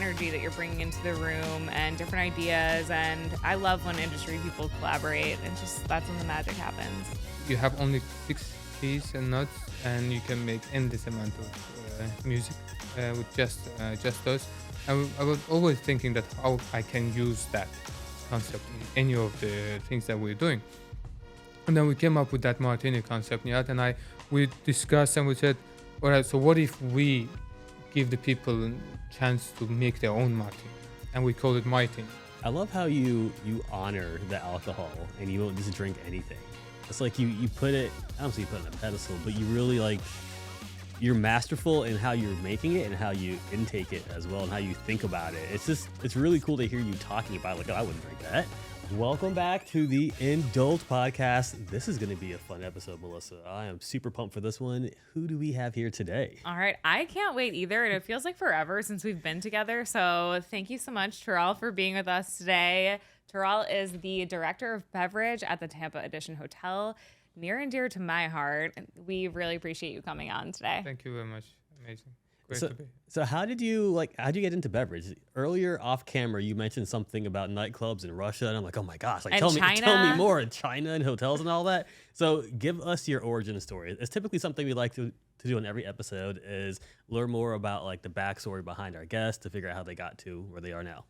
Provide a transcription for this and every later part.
energy that you're bringing into the room and different ideas. And I love when industry people collaborate. And just that's when the magic happens. You have only 6 keys and notes, and you can make endless amount of music with just those. I was always thinking that how I can use that concept in any of the things that we're doing. And then we came up with that Martini concept, Nihat, and we discussed and we said, all right, so what if we give the people a chance to make their own Martini? And we call it Martini. I love how you honor the alcohol and you don't just drink anything. It's like you put it, I don't say you put it on a pedestal, but you really like, you're masterful in how you're making it and how you intake it as well and how you think about it. It's really cool to hear you talking about it. Like, oh, I wouldn't drink that. Welcome back to the Indulge podcast. This is going to be a fun episode, Melissa. I am super pumped for this one. Who do we have here today? All right. I can't wait either. And it feels like forever since we've been together. So thank you so much, Tural, for being with us today. Tural is the director of beverage at the Tampa EDITION Hotel. Near and dear to my heart. We really appreciate you coming on today. Thank you very much. Amazing. Great to be. So how did you get into beverage? Earlier off camera, you mentioned something about nightclubs in Russia, and I'm like, oh my gosh, like tell me more. In China and hotels and all that. So give us your origin story. It's typically something we like to do on every episode is learn more about like the backstory behind our guests to figure out how they got to where they are now.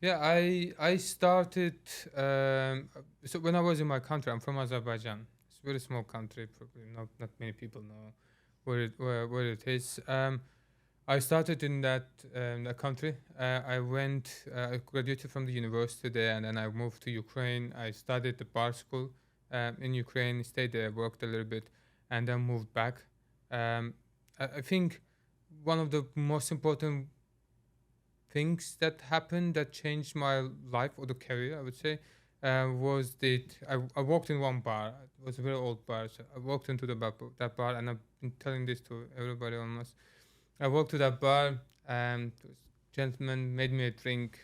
Yeah, I started, so when I was in my country, I'm from Azerbaijan. It's a very small country, probably not many people know where it is. I started in that country. I graduated from the university there, and then I moved to Ukraine. I studied the bar school in Ukraine, stayed there, worked a little bit, and then moved back. I think one of the most important things that happened that changed my life or the career, I would say, was that I worked in one bar. It was a very old bar. So I walked into that bar, and I've been telling this to everybody almost. I walked to that bar, and this gentleman made me a drink.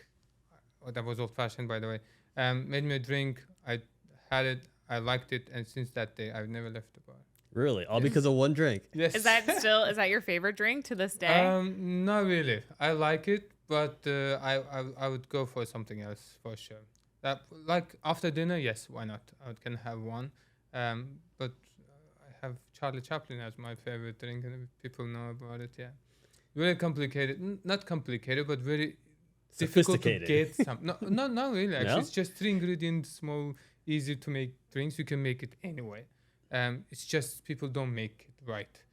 Oh, that was old-fashioned, by the way. Made me a drink. I had it. I liked it, and since that day, I've never left the bar. Really? All because of one drink? Yes. Is that your favorite drink to this day? Not really. I like it, but I would go for something else for sure. Like after dinner, yes, why not? I can have one. But I have Charlie Chaplin as my favorite drink, and people know about it. Yeah, very complicated. Not complicated, but very difficult to get. No, not really. Actually, it's just 3 ingredients, small, easy to make drinks. You can make it anyway. It's just people don't make it right.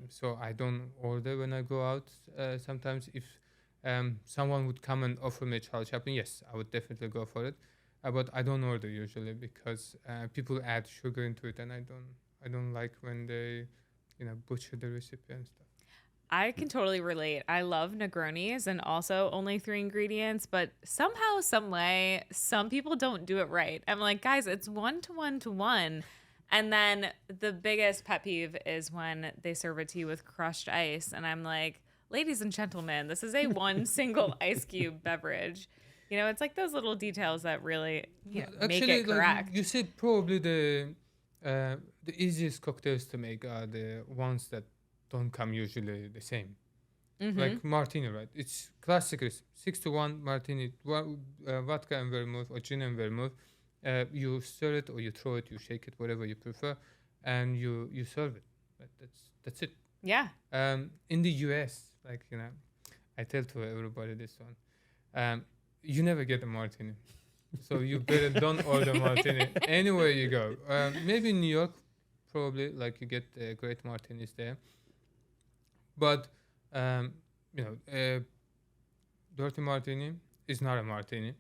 So I don't order when I go out. Sometimes if someone would come and offer me Charlie Chaplin, yes, I would definitely go for it. But I don't order usually because people add sugar into it, and I don't like when they, butcher the recipe and stuff. I can totally relate. I love Negronis and also only 3 ingredients, but somehow, some way, some people don't do it right. I'm like, guys, it's 1 to 1 to 1. And then the biggest pet peeve is when they serve it to you with crushed ice. And I'm like, ladies and gentlemen, this is a one single ice cube beverage. It's like those little details that really make it correct. You see, probably the easiest cocktails to make are the ones that don't come usually the same. Mm-hmm. Like Martini, right? It's classic 6-1 Martini, vodka and vermouth or gin and vermouth. You stir it or you throw it, you shake it, whatever you prefer, and you serve it. Right? That's it. Yeah. In the US, I tell to everybody this one. You never get a martini, so you better don't order martini anywhere you go. Maybe in New York, probably you get great martinis there. But dirty martini is not a martini.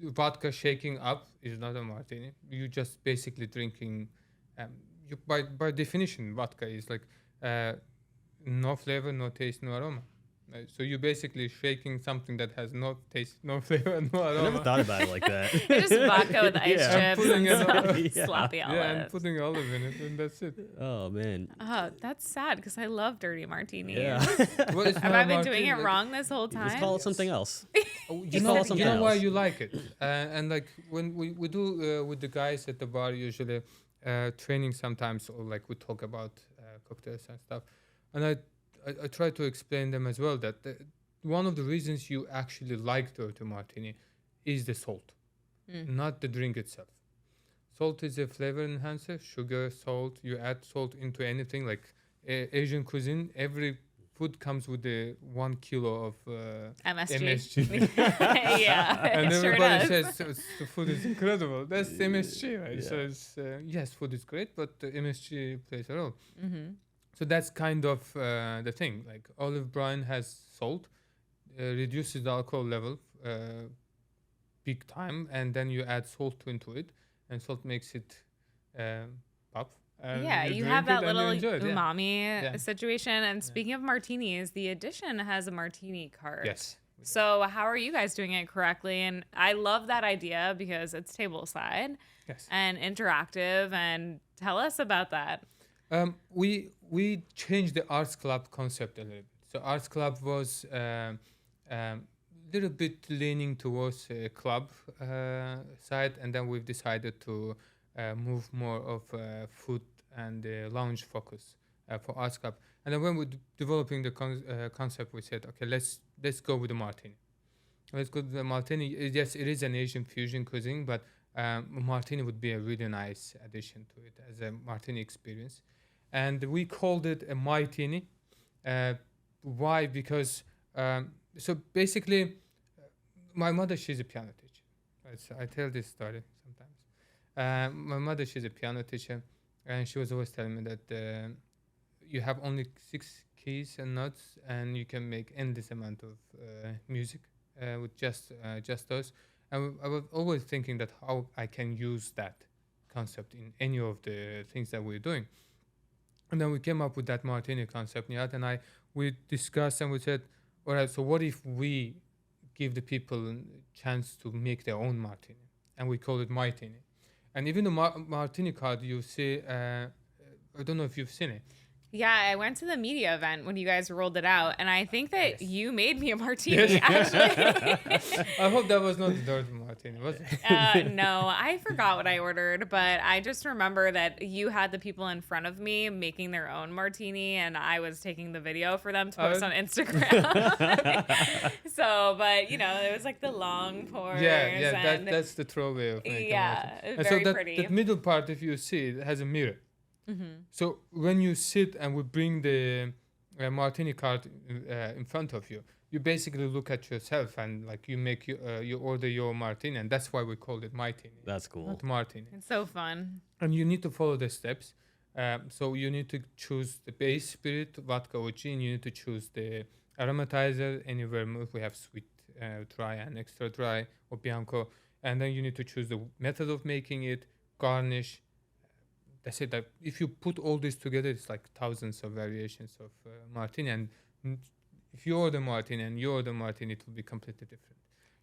Vodka shaking up is not a martini. You just basically drinking. By definition, vodka is no flavor, no taste, no aroma. So you're basically shaking something that has no taste, no flavor, and no aroma. I never thought about it like that. Just vodka with ice chips and sloppy olives. Yeah, and putting olive in it, and that's it. Oh, man. Oh, that's sad because I love dirty martinis. Yeah. Have I been doing it wrong this whole time? Just call it something else. You know why you like it. And when we do with the guys at the bar, usually training sometimes, or we talk about cocktails and stuff. And I try to explain them as well that one of the reasons you actually like dirty martini is the salt, not the drink itself. Salt is a flavor enhancer. Sugar, salt. You add salt into anything like Asian cuisine. Every food comes with the 1 kilo of MSG. Yeah, And it sure everybody does. says the food is incredible. That's MSG, right? Yeah. So it's, yes, food is great, but the MSG plays a role. Mm-hmm. So that's kind of the thing. Like olive brine has salt, reduces the alcohol level big time, and then you add salt into it, and salt makes it pop. And Yeah, you drink have that it and you little enjoy it, yeah. umami Yeah. situation. And speaking of martinis, the Edition has a martini cart. Yes. So how are you guys doing it correctly? And I love that idea because it's tableside Yes. and interactive. And tell us about that. We changed the arts club concept a little bit. So arts club was little bit leaning towards a club side, and then we've decided to move more of food and lounge focus for arts club. And then when we're developing the concept, we said, okay, let's go with the martini. Let's go with the martini. Yes, it is an Asian fusion cuisine, but martini would be a really nice addition to it as a martini experience. And we called it a martini. Why? Because so basically, my mother, she's a piano teacher. Right? So I tell this story sometimes. My mother, she's a piano teacher, and she was always telling me that you have only 6 keys and notes, and you can make endless amount of music with just those. And I was always thinking that how I can use that concept in any of the things that we're doing. And then we came up with that martini concept, Nihat and I. We discussed and we said, all right, so what if we give the people a chance to make their own martini? And we call it martini. And even the martini card, you see, I don't know if you've seen it. Yeah, I went to the media event when you guys rolled it out, and I think that Yes. you made me a martini, actually. I hope that was not the dirty martini, was it? No, I forgot what I ordered, but I just remember that you had the people in front of me making their own martini, and I was taking the video for them to post on Instagram. So, but it was like the long pours. Yeah, and that's the troll way of making yeah, martini. And very so pretty. that middle part, if you see, it has a mirror. So when you sit and we bring the martini card in front of you, you basically look at yourself and like you order your martini, and that's why we called it martini. That's cool. Not martini. It's so fun. And you need to follow the steps. So you need to choose the base spirit, vodka or gin. You need to choose the aromatizer, any vermouth. We have sweet, dry, and extra dry, or bianco. And then you need to choose the method of making it, garnish. That's it. That if you put all this together, it's like thousands of variations of martini. And if you order martini and you order martini, it will be completely different.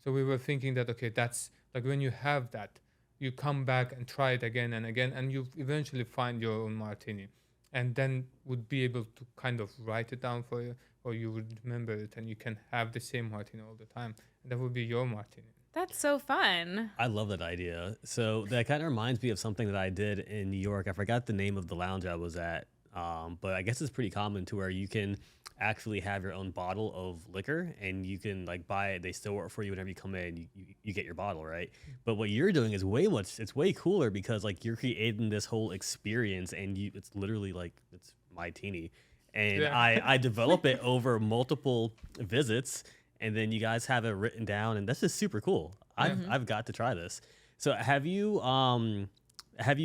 So we were thinking that, okay, that's like when you have that, you come back and try it again and again, and you eventually find your own martini, and then would be able to kind of write it down for you, or you would remember it, and you can have the same martini all the time, and that would be your martini. That's so fun. I love that idea. So that kind of reminds me of something that I did in New York. I forgot the name of the lounge I was at, but I guess it's pretty common to where you can actually have your own bottle of liquor, and you can like buy it. They store it for you whenever you come in. You get your bottle, right? But what you're doing is it's way cooler because like you're creating this whole experience, and it's literally like it's martini, and Yeah. I develop it over multiple visits. And then you guys have it written down, and that's just super cool. I've got to try this. So have you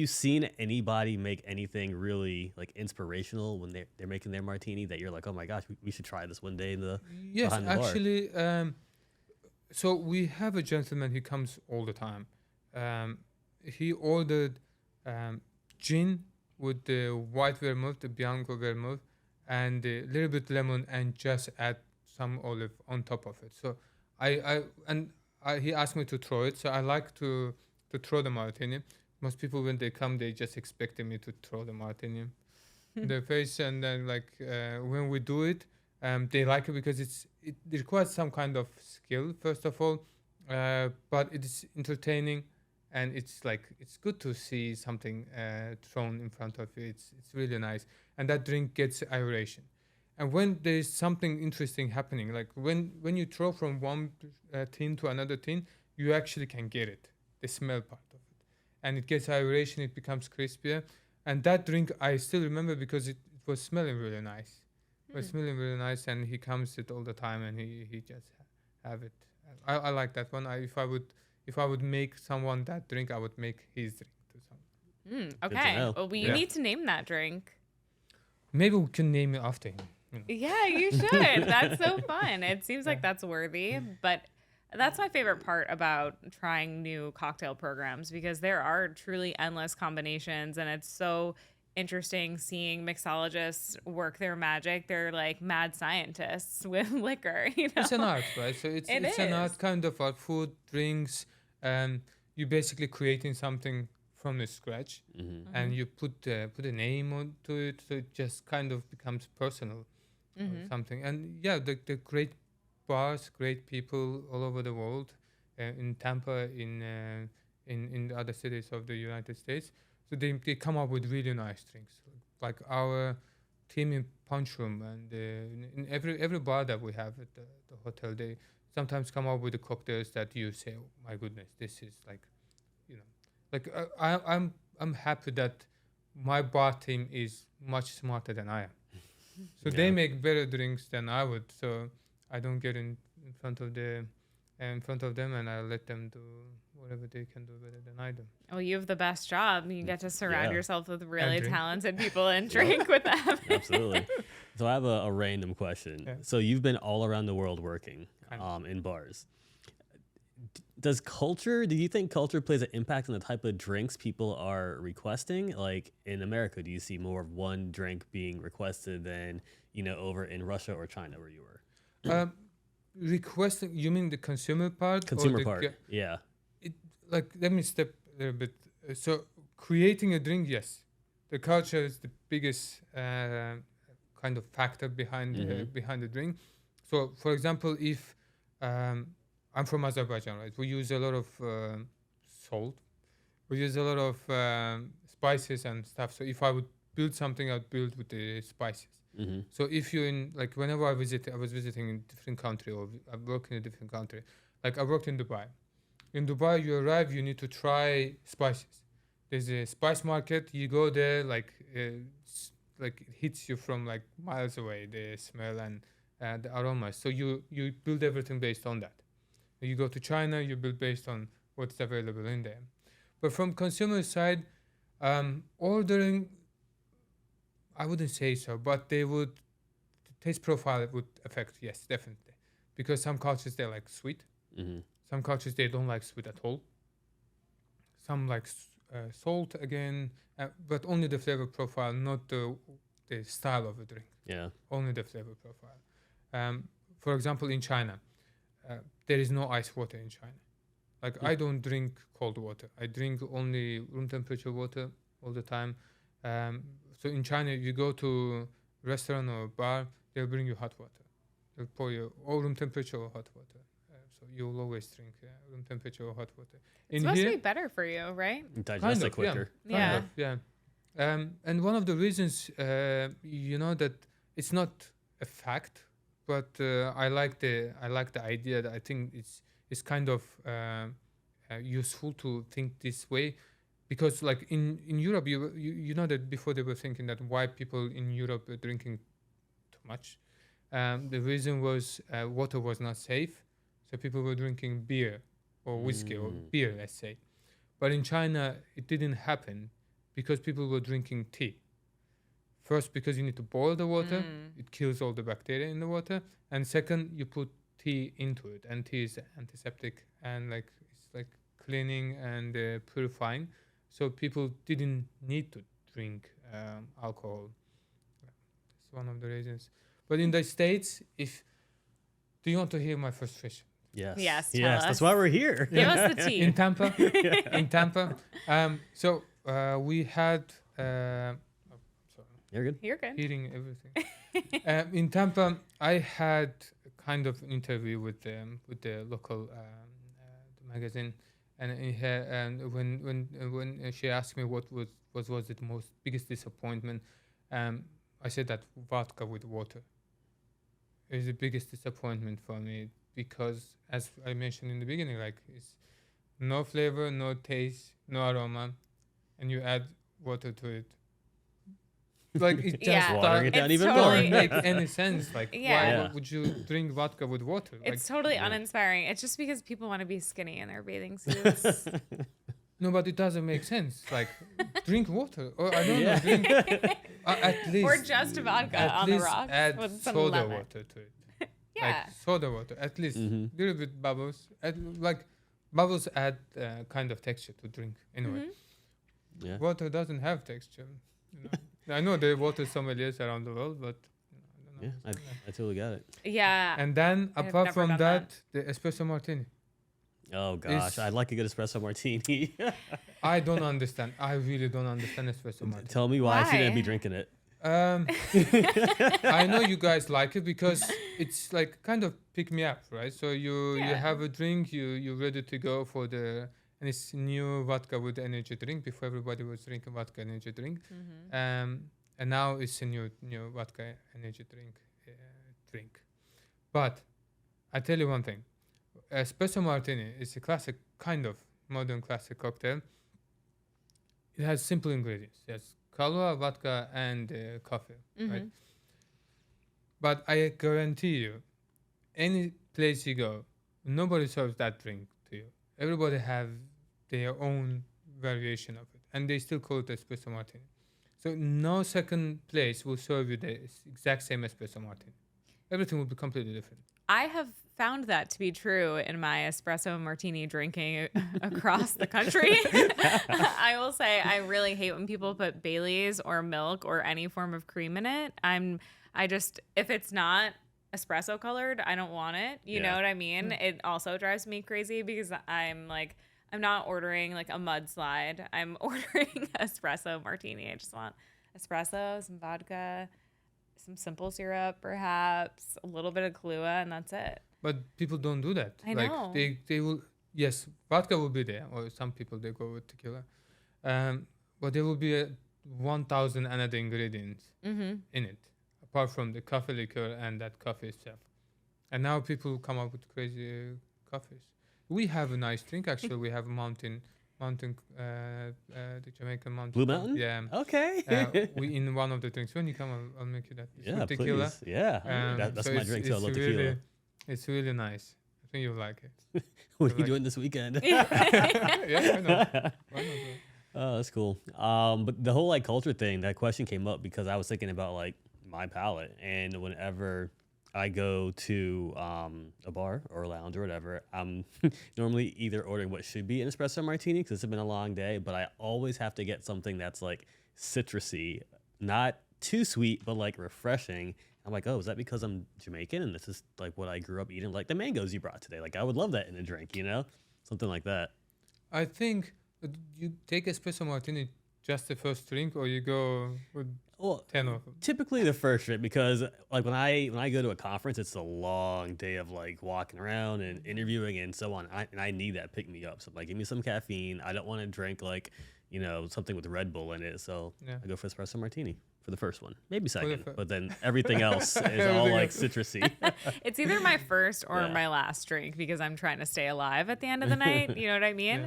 seen anybody make anything really like inspirational when they're making their martini that you're like, oh my gosh, we should try this one day in the Yes, behind the bar? actually, so we have a gentleman, he comes all the time. He ordered gin with the white vermouth, the bianco vermouth, and a little bit lemon, and just add some olive on top of it. So he asked me to throw it. So I like to throw the martini. Most people when they come, they just expected me to throw the martini in their face, and then like when we do it, they like it because it requires some kind of skill first of all, but it's entertaining, and it's good to see something thrown in front of you. It's really nice, and that drink gets aeration. And when there is something interesting happening, like when you throw from one tin to another tin, you actually can get it, the smell part of it, and it gets aeration, it becomes crispier. And that drink I still remember because it was smelling really nice. It was smelling really nice, and he comes it all the time, and he just have it. I like that one. If I would make someone that drink, I would make his drink to someone. to Okay. know. Well, we Yeah. need to name that drink. Maybe we can name it after him. You know. Yeah, you should. That's so fun. It seems like that's worthy, but that's my favorite part about trying new cocktail programs because there are truly endless combinations and it's so interesting seeing mixologists work their magic. They're like mad scientists with liquor, you know. It's an art, right? So it's It an is. art, kind of art, food, drinks. You're basically creating something from the scratch, and you put a name onto it, so it just kind of becomes personal or something. And yeah, the great bars, great people all over the world, in Tampa, in the other cities of the United States. So they come up with really nice drinks, like our team in Punch Room and in every bar that we have at the hotel. They sometimes come up with the cocktails that you say, "Oh my goodness, this is like, you know, like I'm happy that my bar team is much smarter than I am. So they Yeah. make better drinks than I would. So I don't get in front of them, and I let them do whatever they can do better than I do. Oh, you have the best job. You get to surround Yeah. yourself with really drink. talented people and drink with them. Absolutely. So I have a random question. Yeah. So you've been all around the world working Kind of. in bars. Do you think culture plays an impact on the type of drinks people are requesting? Like in America, do you see more of one drink being requested than, over in Russia or China where you were? Requesting, you mean the consumer part? or Consumer the part. ge- Yeah. Let me step a little bit. So creating a drink, yes, the culture is the biggest kind of factor behind the drink. So, for example, if I'm from Azerbaijan, right? We use a lot of salt. We use a lot of spices and stuff. So if I would build something, I'd build with the spices. Mm-hmm. So if you're in, like, whenever I was visiting in different country, or I work in a different country. Like I worked in Dubai. In Dubai, you arrive, you need to try spices. There's a spice market. You go there, like it hits you from like miles away, the smell and the aromas. So you build everything based on that. You go to China, you build based on what's available in there. But from consumer side, ordering, I wouldn't say so, but the taste profile would affect, yes, definitely. Because some cultures, they like sweet. Mm-hmm. Some cultures, they don't like sweet at all. Some like salt again, but only the flavor profile, not the style of the drink. Yeah. Only the flavor profile. For example, in China, there is no ice water in China. Like I don't drink cold water. I drink only room temperature water all the time. So in China, you go to restaurant or bar, they'll bring you hot water. They'll pour you or room temperature or hot water. So you'll always drink room temperature or hot water. It's supposed to be better for you, right? Digest it quicker. Yeah. And one of the reasons, that it's not a fact, but I like the idea that I think it's kind of useful to think this way, because like in Europe, you know that before they were thinking that why people in Europe were drinking too much. The reason was water was not safe, so people were drinking beer or whiskey or beer, let's say. But in China, it didn't happen because people were drinking tea. First, because you need to boil the water, it kills all the bacteria in the water, and second, you put tea into it, and tea is antiseptic and it's like cleaning and purifying. So people didn't need to drink alcohol. That's one of the reasons. But in the States, do you want to hear my frustration? Yes. Yes, tell Yes. us. That's why we're here. Give us the tea. In Tampa, in Tampa. So we had. Sorry, You're good. You're good. hearing everything. In Tampa, I had kind of an interview with the local magazine, and when she asked me what was the biggest disappointment, I said that vodka with water. is the biggest disappointment for me because, as I mentioned in the beginning, like it's no flavor, no taste, no aroma, and you add water to it. Like it just Yeah. Watering it down It's even totally- more. don't make any sense. Like Yeah. why would you drink vodka with water? It's Like totally Yeah. uninspiring. It's just because people want to be skinny in their bathing suits. no, but it doesn't make sense. Like drink water, or I don't Yeah. know, drink at least or just vodka at on the least rocks add with some soda lemon. water to it. Yeah. Like soda water, at least Mhm. little bit bubbles. Like bubbles add kind of texture to drink. Anyway, Mhm. Yeah. water doesn't have texture. You know? I know there are water sommeliers around the world, but I Yeah, don't I understand totally got it. Yeah. that. And then I've apart never from done that, the espresso martini. Oh gosh, I'd like a good espresso martini. I don't understand. I really don't understand espresso martini. Tell me why I shouldn't be Why? drinking it. I know you guys like it because it's like kind of pick me up, right? So you Yeah. have a drink, you're ready to go for the and it's new vodka with energy drink. Before everybody was drinking vodka energy drink, Mhm. and now it's a new vodka energy drink. But I tell you one thing, espresso martini is a classic kind of modern classic cocktail. It has simple ingredients. There's kahlua, vodka, and coffee, right? Mhm. But I guarantee you, any place you go, nobody serves that drink to you. Everybody have their own variation of it, and they still call it espresso martini. So no second place will serve you the exact same espresso martini. Everything will be completely different. I have found that to be true in my espresso martini drinking across the country. I will say I really hate when people put Baileys or milk or any form of cream in it. I just if it's not espresso colored, I don't want it. You know Yeah. what I mean? It also drives me crazy because I'm not ordering like a mudslide. I'm ordering espresso martini. I just want espresso, some vodka, some simple syrup, perhaps a little bit of Kahlua, and that's it. But people don't do that. I like know. they will yes, vodka will be there, or some people they go with tequila. But there will be 1,000 another ingredients Mm-hmm. in it, apart from the coffee liquor and that coffee itself. And now people come up with crazy coffees. We have a nice drink actually. We have mountain, the Jamaican mountain. Blue Mountain? Yeah. Okay. We in one of the drinks. When you come, I'll make you that. It's yeah, with tequila. please. Yeah, that's So my drink too. I love tequila. really, it's really nice. I think you'll like it. What are you like- doing this weekend? Yeah, why not? Why not? Oh, that's cool. But the whole like culture thing, that question came up because I was thinking about like my palate, and whenever I go to a bar or a lounge or whatever, I'm normally either ordering what should be an espresso martini because it's been a long day, but I always have to get something that's like citrusy, not too sweet, but like refreshing. I'm like, oh, is that because I'm Jamaican and this is like what I grew up eating? Like the mangoes you brought today. Like I would love that in a drink, you know? Something like that. I think you take espresso martini just the first drink, or you go with Well, 10 of them. typically the first drink because like when I go to a conference, it's a long day of like walking around and interviewing and so on. And I need that pick me up. So like, give me some caffeine. I don't want to drink like, you know, something with Red Bull in it. So Yeah. I go for espresso martini for the first one, maybe second, fir- but then everything else is all Everything like else. citrusy. It's either my first or Yeah. my last drink because I'm trying to stay alive at the end of the night. You know what I mean? Yeah.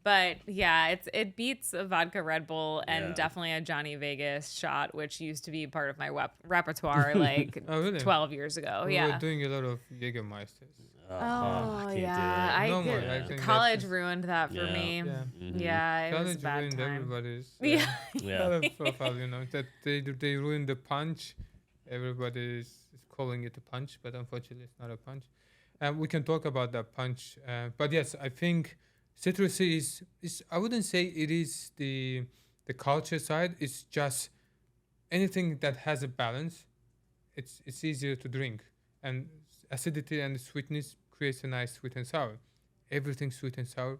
But yeah, it beats a vodka Red Bull and Yeah. definitely a Johnny Vegas shot, which used to be part of my repertoire like Oh, really? 12 years ago. We Yeah. were doing a lot of Jägermeisters. Oh, I can't yeah. do it. No I more, did- I think college that's- ruined that for Yeah. me. Yeah. Mhm. Yeah, it was a College bad ruined time. everybody's Yeah. Yeah. color profile, you know, that they ruined the punch. Everybody is calling it a punch, but unfortunately it's not a punch. We can talk about that punch. But yes, I think citrusy is I wouldn't say it is the culture side. It's just anything that has a balance. It's easier to drink, and acidity and sweetness creates a nice sweet and sour. Everything sweet and sour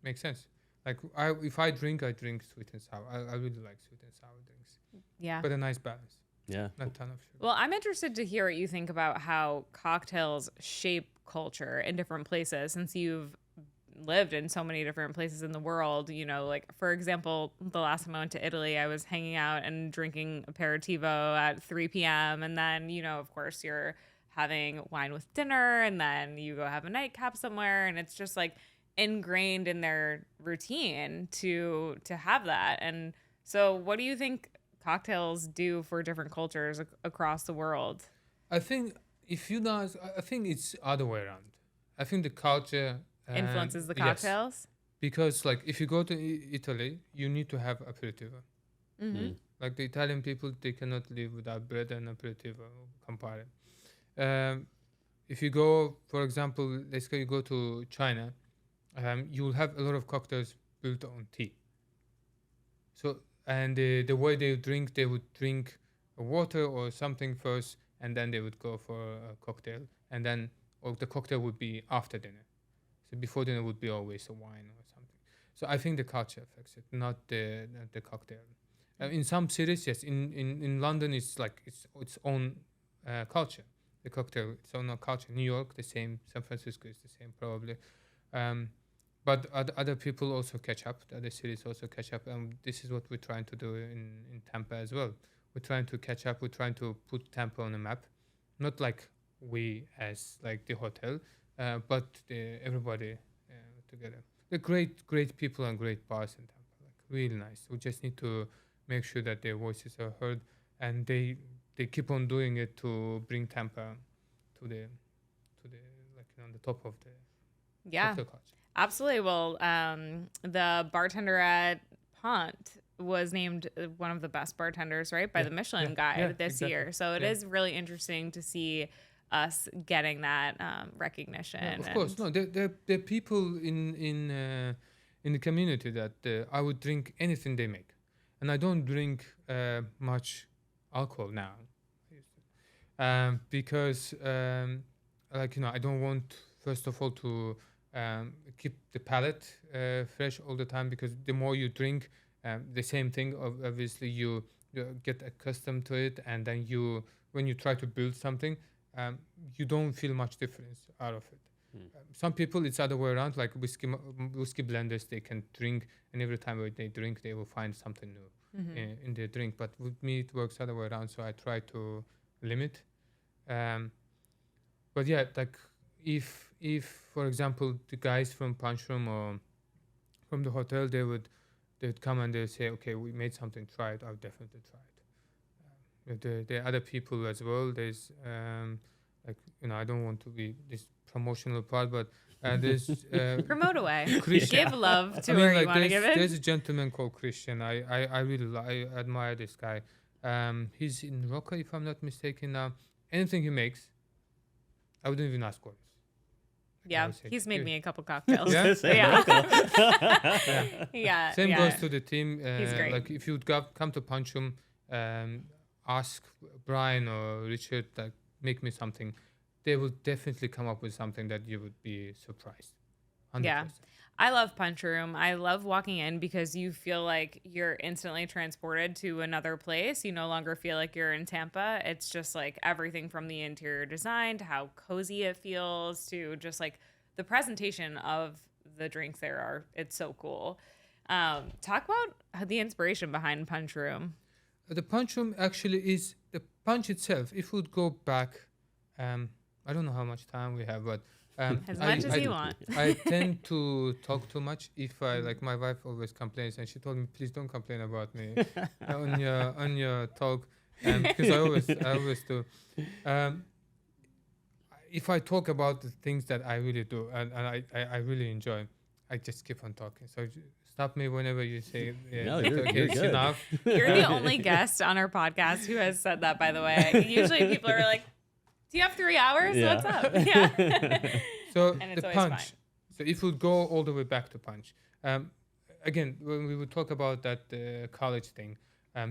makes sense. Like if I drink sweet and sour. I really like sweet and sour drinks, Yeah. but a nice balance, Yeah. not a ton of sugar. Well, I'm interested to hear what you think about how cocktails shape culture in different places since you've lived in so many different places in the world. You know, like, for example, the last time I went to Italy, I was hanging out and drinking aperitivo at 3 p.m. And then, you know, of course, you're having wine with dinner, and then you go have a nightcap somewhere, and it's just like ingrained in their routine to have that. And so what do you think cocktails do for different cultures across the world? I think if you know, I think it's other way around. I think the culture Influences the yes, cocktails? because like if you go to Italy, you need to have aperitivo. Mm-hmm. Like the Italian people, they cannot live without bread and aperitivo. Compare. If you go, for example, let's say you go to China, you will have a lot of cocktails built on tea. So and the way they drink, they would drink water or something first, and then they would go for a cocktail, and then or the cocktail would be after dinner. So before dinner would be always a wine or something. So I think the culture affects it, not the cocktail. In some cities, yes. In London, it's like its own culture. The cocktail, its own culture. New York, the same. San Francisco is the same, probably. But other people also catch up. The other cities also catch up, and this is what we're trying to do in Tampa as well. We're trying to catch up. We're trying to put Tampa on a map, not like we as like the hotel, but everybody together. They're great people and great bars in Tampa, like really nice. We just need to make sure that their voices are heard, and they keep on doing it to bring Tampa to the like on the top of the cocktail culture. Absolutely. Well, the bartender at Pont was named one of the best bartenders, right, by the Michelin Guide this year. So it is really interesting to see us getting that recognition. Of course, no, there are people in the community that I would drink anything they make, and I don't drink much alcohol now, because like I don't want first of all to keep the palate fresh all the time, because the more you drink the same thing, obviously you get accustomed to it, and then when you try to build something, you don't feel much difference out of it. Some people, it's other way around, like whiskey blenders, they can drink, and every time they drink, they will find something new in their drink. But with me, it works other way around, so I try to limit. But yeah, like if for example the guys from Punch Room or from the hotel, they'd come and they'd say, okay, we made something, try it. I'll definitely try it. There are other people as well. There's like I don't want to be this promotional part, but there's promote away. Christian. Give love to where you want to give it. There's a gentleman called Christian. I really I admire this guy. He's in Rocca, if I'm not mistaken. Now anything he makes, I wouldn't even ask what it is. Yeah, he's made me a couple cocktails. Yeah. Same goes to the team. He's great. Like if you'd come to Punch Room, ask Brian or Richard, like make me something. They will definitely come up with something that you would be surprised. 100%. Yeah. I love Punch Room. I love walking in because you feel like you're instantly transported to another place. You no longer feel like you're in Tampa. It's just like everything from the interior design to how cozy it feels to just like the presentation of the drinks there are. It's so cool. Talk about the inspiration behind Punch Room. The Punch Room actually is the punch itself. If we'd go back, I don't know how much time we have, but as much as you want. I tend to talk too much. If I like, my wife always complains, and she told me, please don't complain about me on your talk, because I always do. If I talk about the things that I really do and I really enjoy, I just keep on talking. So stop me whenever you say no, you're good. Enough. You're the only guest on our podcast who has said that, by the way. Usually people are like, do you have 3 hours? Yeah. What's up? Yeah. So and the punch. So if we go all the way back to punch, again, when we would talk about that college thing,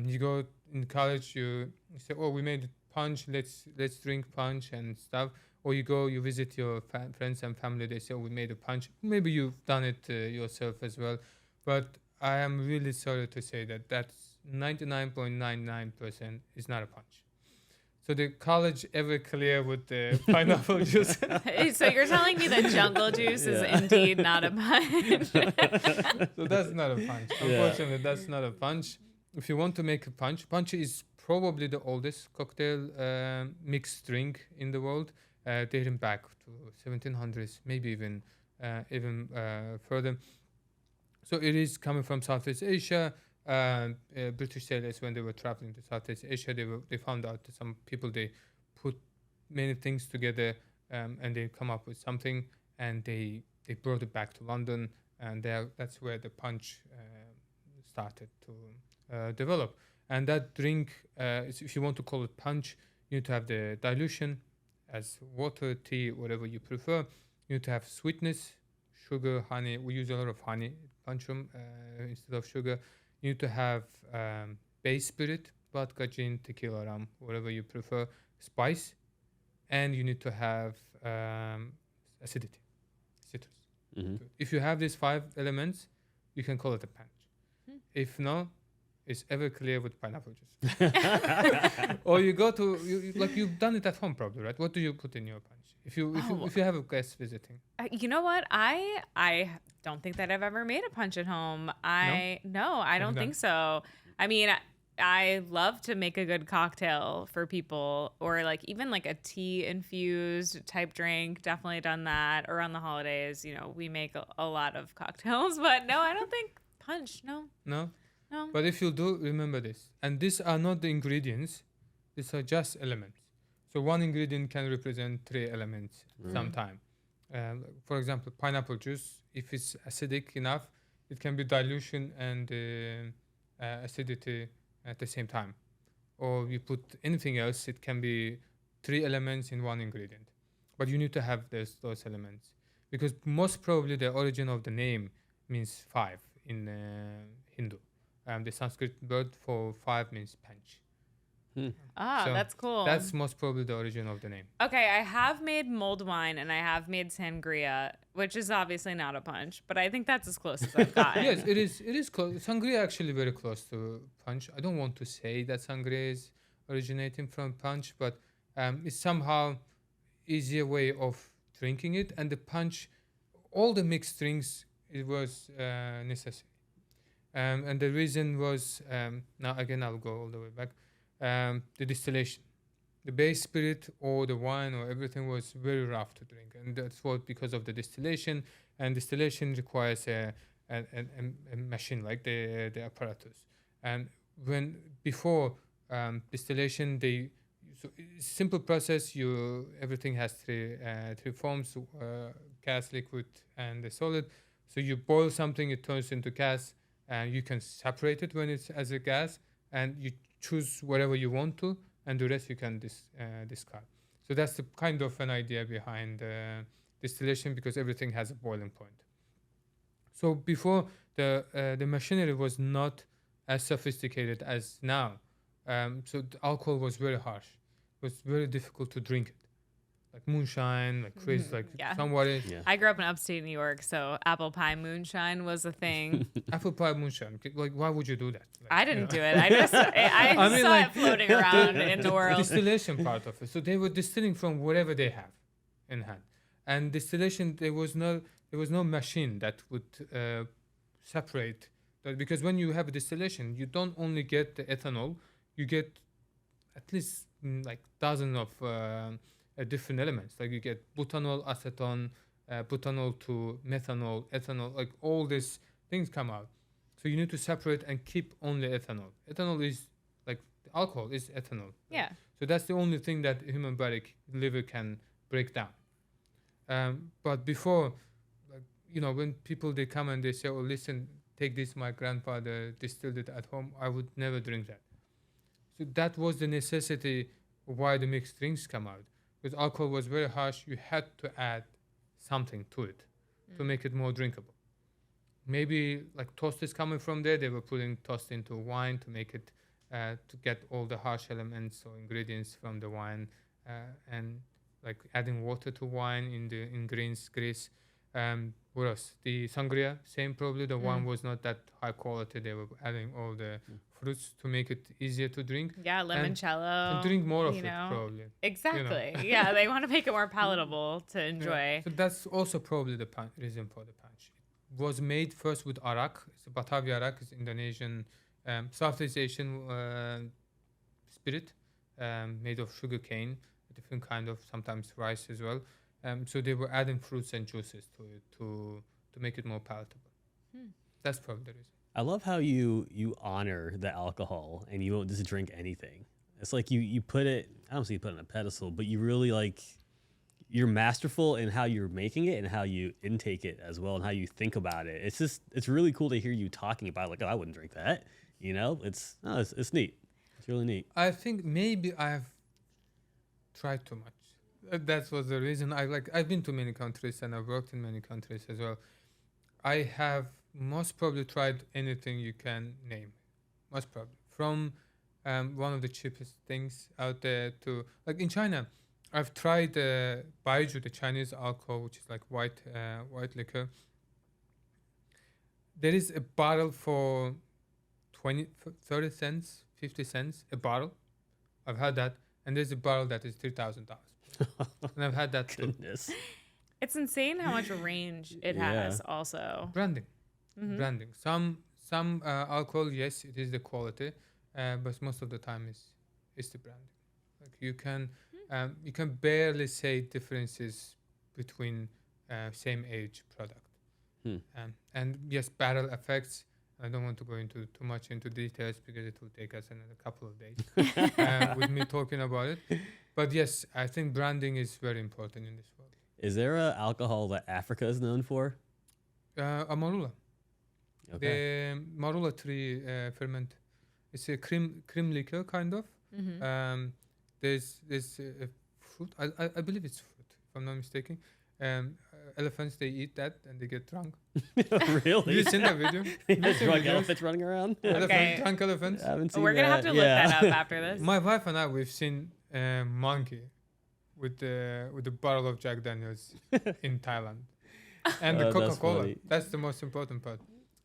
you go in college, you say, oh, we made punch, let's drink punch and stuff. Or you visit your friends and family, they say, oh, we made a punch. Maybe you've done it yourself as well. But I am really sorry to say that's 99.99% is not a punch. So the college Everclear with the pineapple juice. So you're telling me that jungle juice is indeed not a punch? So that's not a punch. Unfortunately, that's not a punch. If you want to make a punch is probably the oldest cocktail mixed drink in the world, dating back to 1700s, maybe even further. So it is coming from Southeast Asia. British sailors, when they were traveling to Southeast Asia, they found out that some people, they put many things together, and they come up with something, and they brought it back to London, and that's where the punch started to develop. And that drink, if you want to call it punch, you need to have the dilution as water, tea, whatever you prefer. You need to have sweetness, sugar, honey. We use a lot of honey punch instead of sugar. You need to have base spirit, vodka, gin, tequila, rum, whatever you prefer, spice, and you need to have acidity, citrus. Mm-hmm. If you have these 5 elements, you can call it a punch. If no, it's Everclear with pineapple juice. Or you go to like you've done it at home probably, right? What do you put in your punch if you have a guest visiting? You know what? I don't think that I've ever made a punch at home. I don't think so. I mean, I love to make a good cocktail for people, or like even like a tea infused type drink. Definitely done that. Around the holidays, we make a lot of cocktails. But no, I don't think punch. No. But if you do, remember this. And these are not the ingredients. These are just elements. So one ingredient can represent 3 elements sometime. For example, pineapple juice, if it's acidic enough, it can be dilution and acidity at the same time. Or you put anything else, it can be 3 elements in one ingredient. But you need to have those elements. Because most probably the origin of the name means 5 in Hindu. The Sanskrit word for 5 means panch. So that's cool. That's most probably the origin of the name. Okay, I have made mulled wine and I have made sangria, which is obviously not a punch, but I think that's as close as I've gotten. Yes, it is. It is close. Sangria actually very close to punch. I don't want to say that sangria is originating from punch, but it's somehow easier way of drinking it. And the punch, all the mixed drinks, it was necessary. And the reason was, now again, I'll go all the way back, the distillation. The base spirit or the wine or everything was very rough to drink. And that's what, because of the distillation. And distillation requires a machine, like the apparatus. And before distillation, simple process, everything has three forms, gas, liquid, and the solid. So you boil something, it turns into gas, and you can separate it when it's as a gas, and you choose whatever you want to, and the rest you can discard. So that's the kind of an idea behind distillation, because everything has a boiling point. So before, the machinery was not as sophisticated as now. So the alcohol was very harsh. It was very difficult to drink it. Like moonshine, like crazy, like somebody. Yeah. I grew up in upstate New York, so apple pie moonshine was a thing. Apple pie moonshine. Like, why would you do that? Like, I didn't do it. I saw it floating around in the world. Distillation part of it. So they were distilling from whatever they have in hand. And distillation, there was no machine that would separate that, because when you have a distillation, you don't only get the ethanol, you get at least like dozens of different elements. Like you get butanol, acetone, butanol to methanol, ethanol, like all these things come out. So you need to separate and keep only ethanol. Ethanol is like alcohol is ethanol. Yeah. So that's the only thing that human body liver can break down. But before, like, when people they come and they say, "Oh, listen, take this. My grandfather distilled it at home. I would never drink that." So that was the necessity why the mixed drinks come out. Because alcohol was very harsh, you had to add something to it to make it more drinkable. Maybe like toast is coming from there. They were putting toast into wine to make it to get all the harsh elements or ingredients from the wine, and like adding water to wine in grease. What else? The sangria, same probably. The wine was not that high quality. They were adding all the fruits to make it easier to drink. Yeah, limoncello. And drink more of it, probably. Exactly. Yeah, they want to make it more palatable to enjoy. Yeah. So that's also probably the reason for the punch. It was made first with arak. It's Batavia arak. It's Indonesian, Southeast Asian spirit made of sugar cane, a different kind of sometimes rice as well. So they were adding fruits and juices to it to make it more palatable. That's probably the reason. I love how you honor the alcohol and you won't just drink anything. It's like you put it, I don't say you put it on a pedestal, but you really like, you're masterful in how you're making it and how you intake it as well and how you think about it. It's really cool to hear you talking about it, like, oh, I wouldn't drink that. You know, it's neat. It's really neat. I think maybe I've tried too much. That was the reason. I've been to many countries and I've worked in many countries as well. I have most probably tried anything you can name. Most probably. From one of the cheapest things out there to, like in China, I've tried baijiu, the Chinese alcohol, which is like white liquor. There is a bottle for 30 cents, 50 cents a bottle. I've had that. And there's a bottle that is $3,000. And I've had that too. Goodness. It's insane how much range it has also. Branding. Some alcohol, yes, it is the quality, but most of the time it's the branding. Like you can barely say differences between same age product. And yes, barrel effects. I don't want to go into too much into details because it will take us another couple of days with me talking about it. But yes, I think branding is very important in this world. Is there a alcohol that Africa is known for? Amarula. Okay. The marula tree ferment. It's a cream liquor kind of. There's a fruit. I believe it's fruit, if I'm not mistaken. Elephants, they eat that and they get drunk. Really? You seen that video? Drunk elephants running around? Okay. Drunk elephants. I haven't seen We're gonna have to look that up after this. My wife and I, we've seen a monkey with the bottle of Jack Daniels in Thailand, and the That's Coca-Cola. funny. That's the most important part.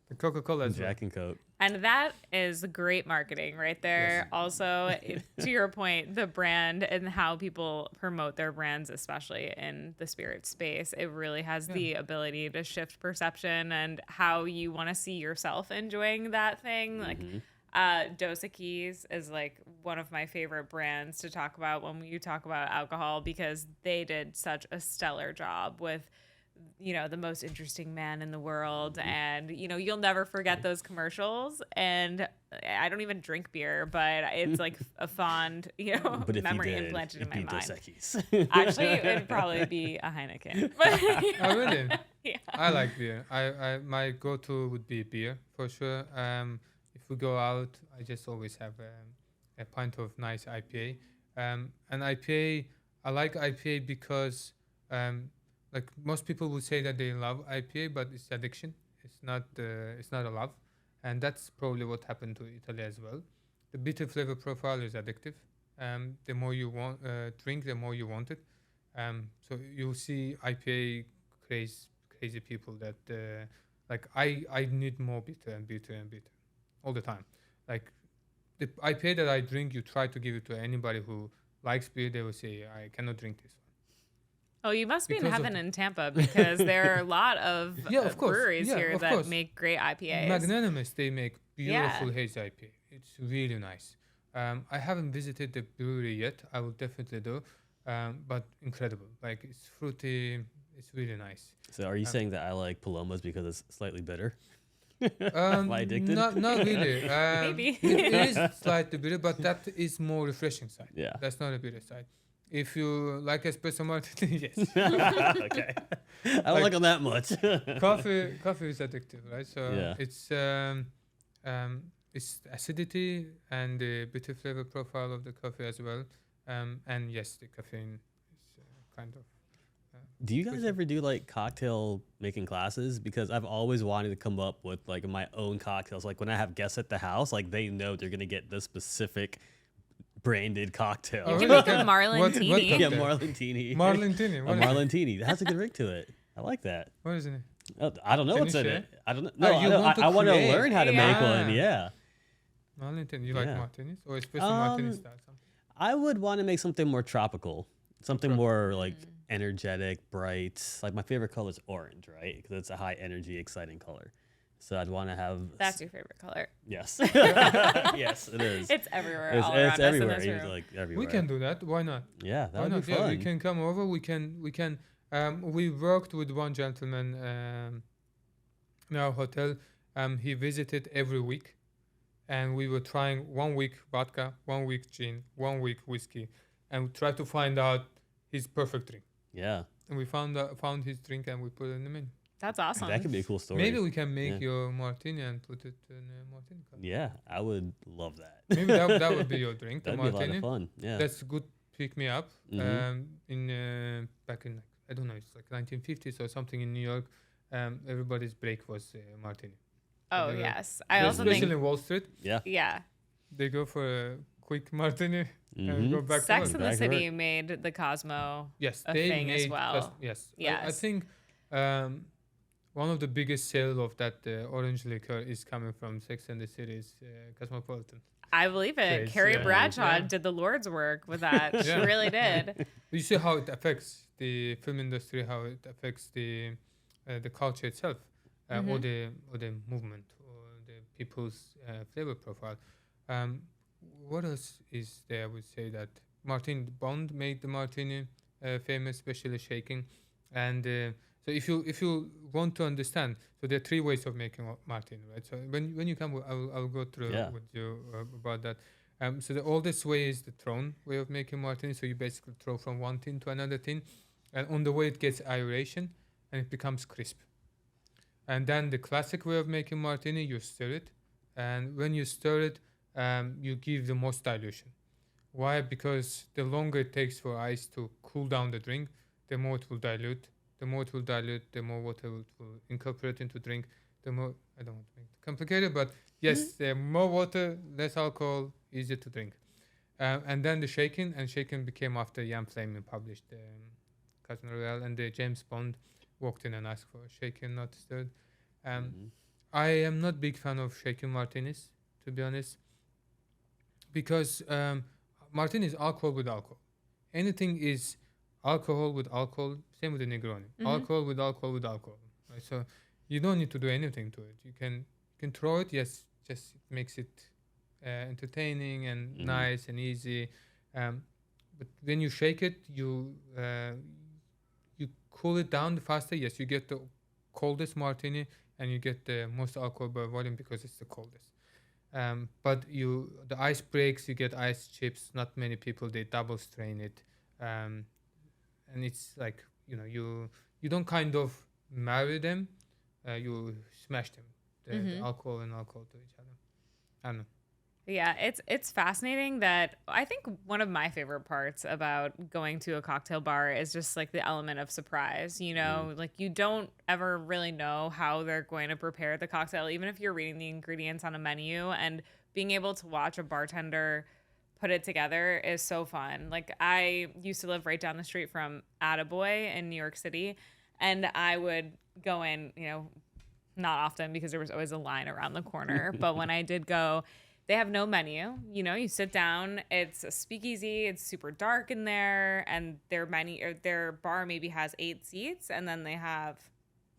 The Coca-Cola as well. Jack and Coke. And that is great marketing right there. Yes. Also, to your point, the brand and how people promote their brands, especially in the spirit space, it really has the ability to shift perception and how you want to see yourself enjoying that thing. Like Dos Equis is like one of my favorite brands to talk about when you talk about alcohol, because they did such a stellar job with, you know, the most interesting man in the world. And, you know, you'll never forget those commercials. And I don't even drink beer, but it's like a fond, you know, But if memory you did, implanted in my it'd be Dos mind. Equis. Actually, it'd probably be a Heineken. But, Oh really? yeah. I like beer. I my go-to would be beer for sure. If we go out, I just always have a pint of nice IPA. And IPA, I like IPA because like most people would say that they love IPA, but it's addiction. It's not a love, and that's probably what happened to Italy as well. The bitter flavor profile is addictive. The more you want drink, the more you want it. So you'll see IPA crazy people that like I need more bitter and bitter and bitter all the time. Like the IPA that I drink, you try to give it to anybody who likes beer, they will say I cannot drink this one. Oh, you must be in Because of heaven in Tampa, because there are a lot of Yeah, of course. breweries Yeah, here of that course. make great IPAs. Magnanimous, they make beautiful Yeah. hazy IPA. It's really nice. I haven't visited the brewery yet. I will definitely do. But incredible. Like it's fruity. It's really nice. So are you saying that I like Palomas because it's slightly bitter? Am I addicted? Not really. Maybe. It is slightly bitter, but that is more refreshing side. Yeah. That's not a bitter side. If you like espresso martini, yes. Okay. I don't like them that much. coffee is addictive, right? So Yeah. it's acidity and the bitter flavor profile of the coffee as well. And yes, the caffeine is kind of. Do you guys ever do like cocktail making classes? Because I've always wanted to come up with like my own cocktails. Like when I have guests at the house, like they know they're gonna get this specific branded cocktail. Oh, You really? can make a Marlentini. What Yeah, cocktail? Marlentini. Marlentini. A What is it? Marlentini. That has a good ring to it. I like that. What is it? I don't know Can what's you in share? it. I don't know. No, No, you want to I want to create. learn how to make Yeah. one. Yeah. Marlentini. You like Yeah. martinis or espresso martini style? Something? I would want to make something more tropical, something more like energetic, bright. Like my favorite color is orange, right? Because it's a high energy, exciting color. So I'd want to have. That's your favorite color. Yes. Yes, it is. It's everywhere. It's, all it's around everywhere. Us in It's this room. like everywhere. We can do that. Why not? Yeah, that Why would not? be Yeah, fun. we can come over. We can. We worked with one gentleman in our hotel. He visited every week, and we were trying 1 week vodka, 1 week gin, 1 week whiskey, and we tried to find out his perfect drink. Yeah, And we found his drink, and we put it in the menu. That's awesome. that could be a cool story. Maybe we can make Yeah. your martini and put it in a martini cup. Yeah, I would love that. Maybe that would be your drink, the That'd be a lot martini. of fun. Yeah. That's good. Pick me up. Mhm. In back in I don't know, it's like 1950s or something in New York. Everybody's break was martini. Oh They were- yes, I also especially think in Wall Street, Yeah. yeah. they go for a quick martini and Mhm. go back Sex to in work. the Back to City made the Cosmo. Yes, a they thing as made well. yes. I Yes. think one of the biggest sales of that orange liquor is coming from Sex and the City's Cosmopolitan. I believe it. Place, Carrie yeah. Bradshaw Yeah. did the Lord's work with that. She Yeah. really did. You see how it affects the film industry, how it affects the culture itself, or the movement, or the people's flavor profile. What else is there? I would say that Martin Bond made the martini famous, especially shaking. And so if you want to understand, so there are 3 ways of making martini, right? So when you come, I'll go through Yeah. with you about that. So the oldest way is the thrown way of making martini. So you basically throw from one tin to another tin, and on the way it gets aeration and it becomes crisp. And then the classic way of making martini, you stir it, and when you stir it, you give the most dilution. Why? Because the longer it takes for ice to cool down the drink, the more it will dilute. The more it will dilute, the more water it will incorporate into drink. The more, I don't want to make it complicated, but yes, the more water, less alcohol, easier to drink. And then the shaking, and shaking became after Jan Fleming published Casino Royale, and the James Bond walked in and asked for shaken, not stirred. I am not big fan of shaken martinis, to be honest, because martini is alcohol with alcohol. Anything is alcohol with alcohol. Same with the Negroni. Alcohol with alcohol with alcohol. Right? So you don't need to do anything to it. You can throw it. Yes, just it makes it entertaining and nice and easy. But when you shake it, you cool it down faster. Yes, you get the coldest martini and you get the most alcohol by volume because it's the coldest. But the ice breaks, you get ice chips. Not many people, they double strain it. And it's like, you don't kind of marry them, you smash them, the alcohol and alcohol to each other. I don't know. Yeah, it's fascinating that I think one of my favorite parts about going to a cocktail bar is just like the element of surprise, like you don't ever really know how they're going to prepare the cocktail, even if you're reading the ingredients on a menu, and being able to watch a bartender put it together is so fun. Like I used to live right down the street from Attaboy in New York City, and I would go in, not often because there was always a line around the corner, but when I did go, they have no menu. You sit down, it's a speakeasy, it's super dark in there, and their bar maybe has 8 seats, and then they have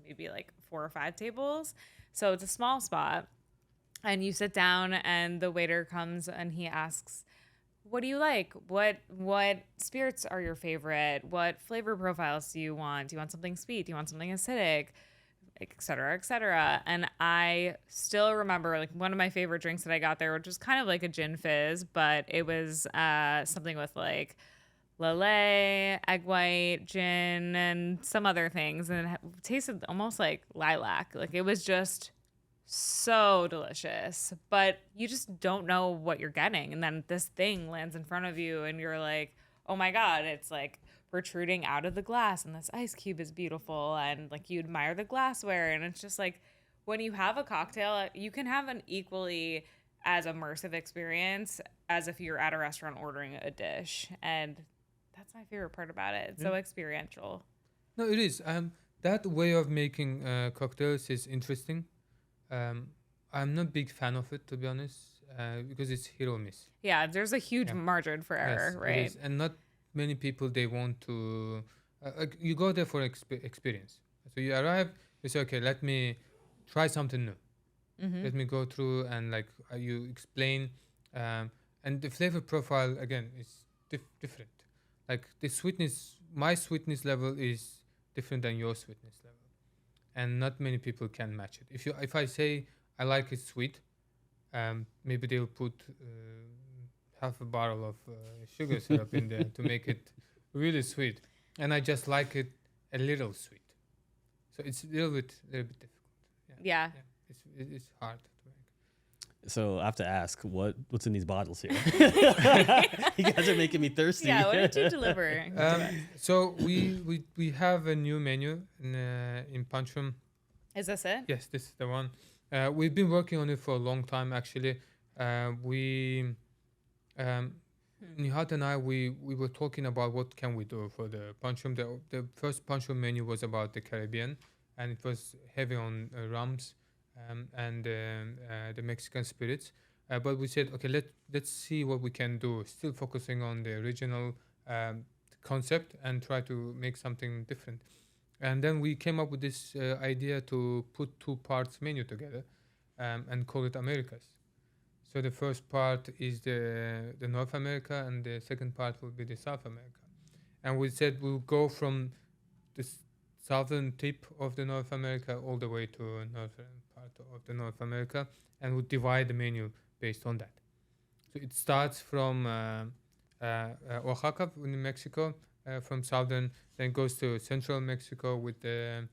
maybe like 4 or 5 tables. So it's a small spot. And you sit down and the waiter comes and he asks, "What do you like? What spirits are your favorite? What flavor profiles do you want? Do you want something sweet? Do you want something acidic?" Et cetera, et cetera. And I still remember like one of my favorite drinks that I got there, which was kind of like a gin fizz, but it was something with like Lillet, egg white, gin, and some other things. And it tasted almost like lilac. Like it was just so delicious, but you just don't know what you're getting. And then this thing lands in front of you and you're like, oh my God, it's like protruding out of the glass and this ice cube is beautiful, and like you admire the glassware, and it's just like when you have a cocktail, you can have an equally as immersive experience as if you're at a restaurant ordering a dish, and that's my favorite part about it. It's so experiential. No, it is. That way of making cocktails is interesting. I'm not a big fan of it, to be honest, because it's hit or miss. Yeah, there's a huge margin for error, Yes, it right? is. And not many people, they want to you go there for experience. So you arrive, you say, okay, let me try something new. Let me go through and like you explain, and the flavor profile again is different. Like the sweetness, my sweetness level is different than your sweetness level, and not many people can match it. If I say I like it sweet, maybe they'll put half a bottle of sugar syrup in there to make it really sweet, and I just like it a little sweet. So it's a little bit difficult. Yeah. It's hard to make. So I have to ask, what's in these bottles here? You guys are making me thirsty. Yeah, what did you deliver? So we have a new menu in Punchroom. Is this it? Yes, this is the one. We've been working on it for a long time, actually. Nihat and I, we were talking about what can we do for the Punchroom. The first Punchroom menu was about the Caribbean, and it was heavy on rums and the Mexican spirits. But we said, okay, let's see what we can do, still focusing on the original concept and try to make something different. And then we came up with this idea to put two parts menu together and call it Americas. So the first part is the North America, and the second part will be the South America. And we said we'll go from the southern tip of the North America all the way to northern part of the North America, and we'll divide the menu based on that. So it starts from Oaxaca in Mexico, from southern, then goes to central Mexico with the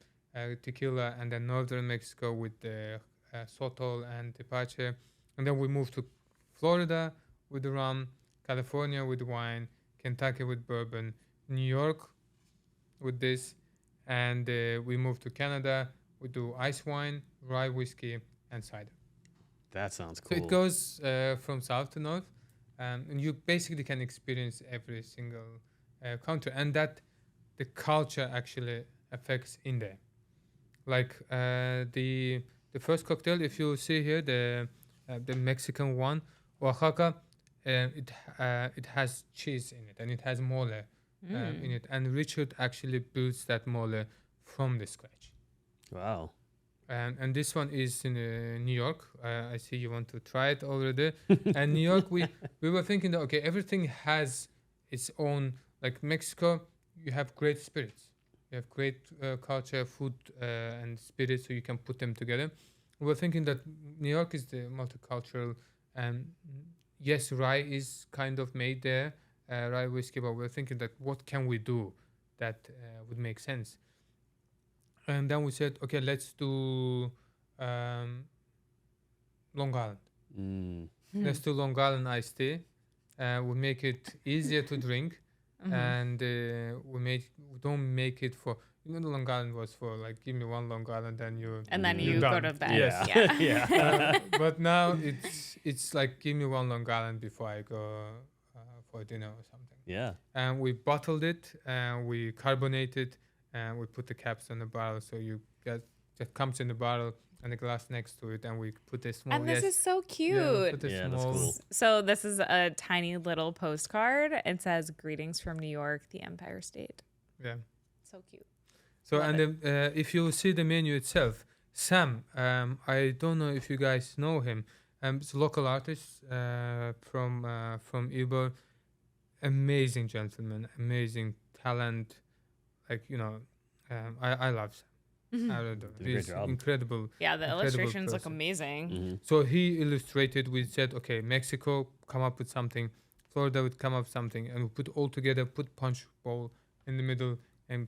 tequila, and then northern Mexico with the sotol and tepache. And then we move to Florida with the rum, California with wine, Kentucky with bourbon, New York with this, and we move to Canada. We do ice wine, rye whiskey, and cider. That sounds cool. So it goes from south to north, and you basically can experience every single country, and that the culture actually affects in there. Like the first cocktail, if you see here, the Mexican one, Oaxaca, it has cheese in it, and it has mole in it, and Richard actually builds that mole from the scratch. Wow. And this one is in New York. I see you want to try it already. And New York, we were thinking that, okay, everything has its own, like Mexico, you have great spirits. You have great culture, food, and spirits, so you can put them together. We were thinking that New York is the multicultural, and yes, rye is kind of made there, rye whiskey, but we're thinking that what can we do that would make sense? And then we said, okay, let's do Long Island. Let's do Long Island iced tea. We make it easier to drink, and we don't make it for. Even the Long Island was for like, give me one Long Island, then you go to bed. Yes. Yeah. But now it's like, give me one Long Island before I go for dinner or something. Yeah. And we bottled it, and we carbonated, and we put the caps on the bottle, so you get that comes in the bottle and the glass next to it, and we put a small. And this is so cute. Yeah, that's cool. So this is a tiny little postcard. It says, "Greetings from New York, the Empire State." Yeah. So cute. So Love and then, if you see the menu itself, Sam, I don't know if you guys know him. It's a local artist from Ibo. Amazing gentleman, amazing talent. Like, I love Sam. I really do. Did a great He's job. incredible. Yeah, the incredible illustrations look person. amazing. So he illustrated. We said, okay, Mexico come up with something, Florida would come up with something, and we put all together. Put punch bowl in the middle and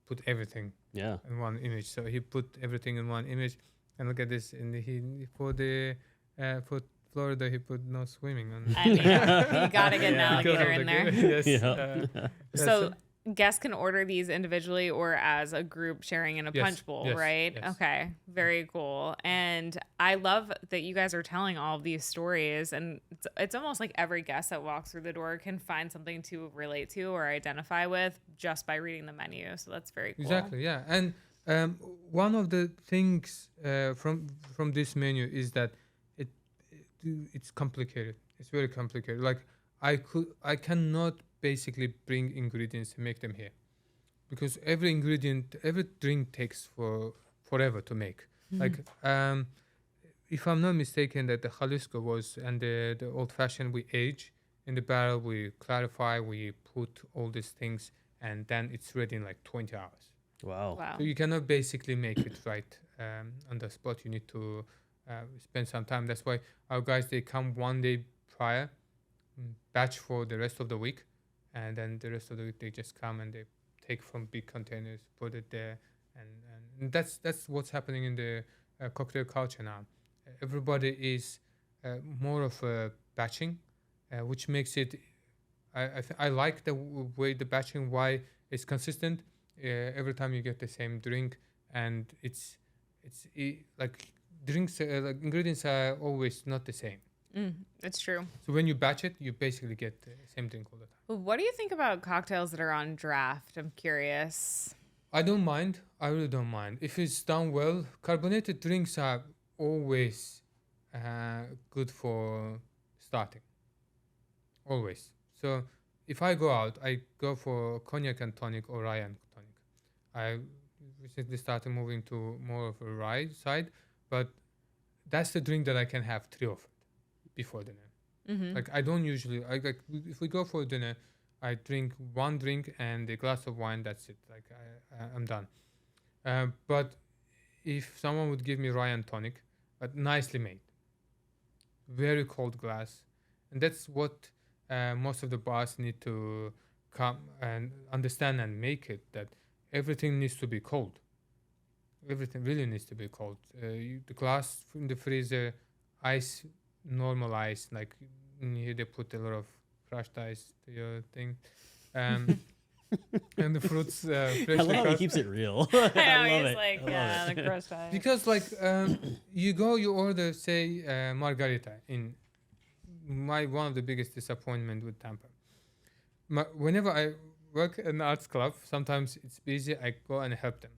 put everything in one image. So he put everything in one image, and look at this. And for Florida, he put no swimming on. I mean, you gotta get an alligator in there. Yes. So guests can order these individually or as a group sharing in a punch bowl, right? Yes. Okay, very cool. And I love that you guys are telling all of these stories, and it's almost like every guest that walks through the door can find something to relate to or identify with just by reading the menu. So that's very cool. Exactly, yeah. And one of the things from this menu is that it's complicated. It's very complicated. Like I cannot basically bring ingredients and make them here, because every drink takes forever to make. Like if I'm not mistaken, that the Jalisco was and the old fashioned we age in the barrel, we clarify, we put all these things, and then it's ready in like 20 hours. Wow. Wow. So you cannot basically make it right on the spot. You need to spend some time. That's why our guys, they come one day prior, batch for the rest of the week, and then the rest of the week they just come and they take from big containers, put it there, and that's what's happening in the cocktail culture now. Everybody is more of a batching, which makes it. I like the way the batching. Why it's consistent. Every time you get the same drink, and it's like drinks, like ingredients are always not the same. It's true. So when you batch it, you basically get the same drink all the time. What do you think about cocktails that are on draft? I'm curious. I don't mind. I really don't mind. If it's done well, carbonated drinks are always good for starting. Always. So if I go out, I go for cognac and tonic or rye and tonic. I recently started moving to more of a rye side, but that's the drink that I can have 3 of it before dinner. Like I don't usually. If we go for dinner, I drink 1 drink and a glass of wine. That's it. Like I'm done. But if someone would give me rye and tonic, but nicely made, very cold glass, and that's what most of the bars need to come and understand and make it, that everything needs to be cold. Everything really needs to be cold. The glass in the freezer, ice, normal ice, like in here they put a lot of crushed ice to your thing. And the fruits I freshly love how he cut. keeps it real. I know, I love he's it. like, I love yeah, it. the crushed ice. Because like you order say margarita in one of the biggest disappointment with Tampa. Whenever I work in an arts club, sometimes it's busy. I go and help them.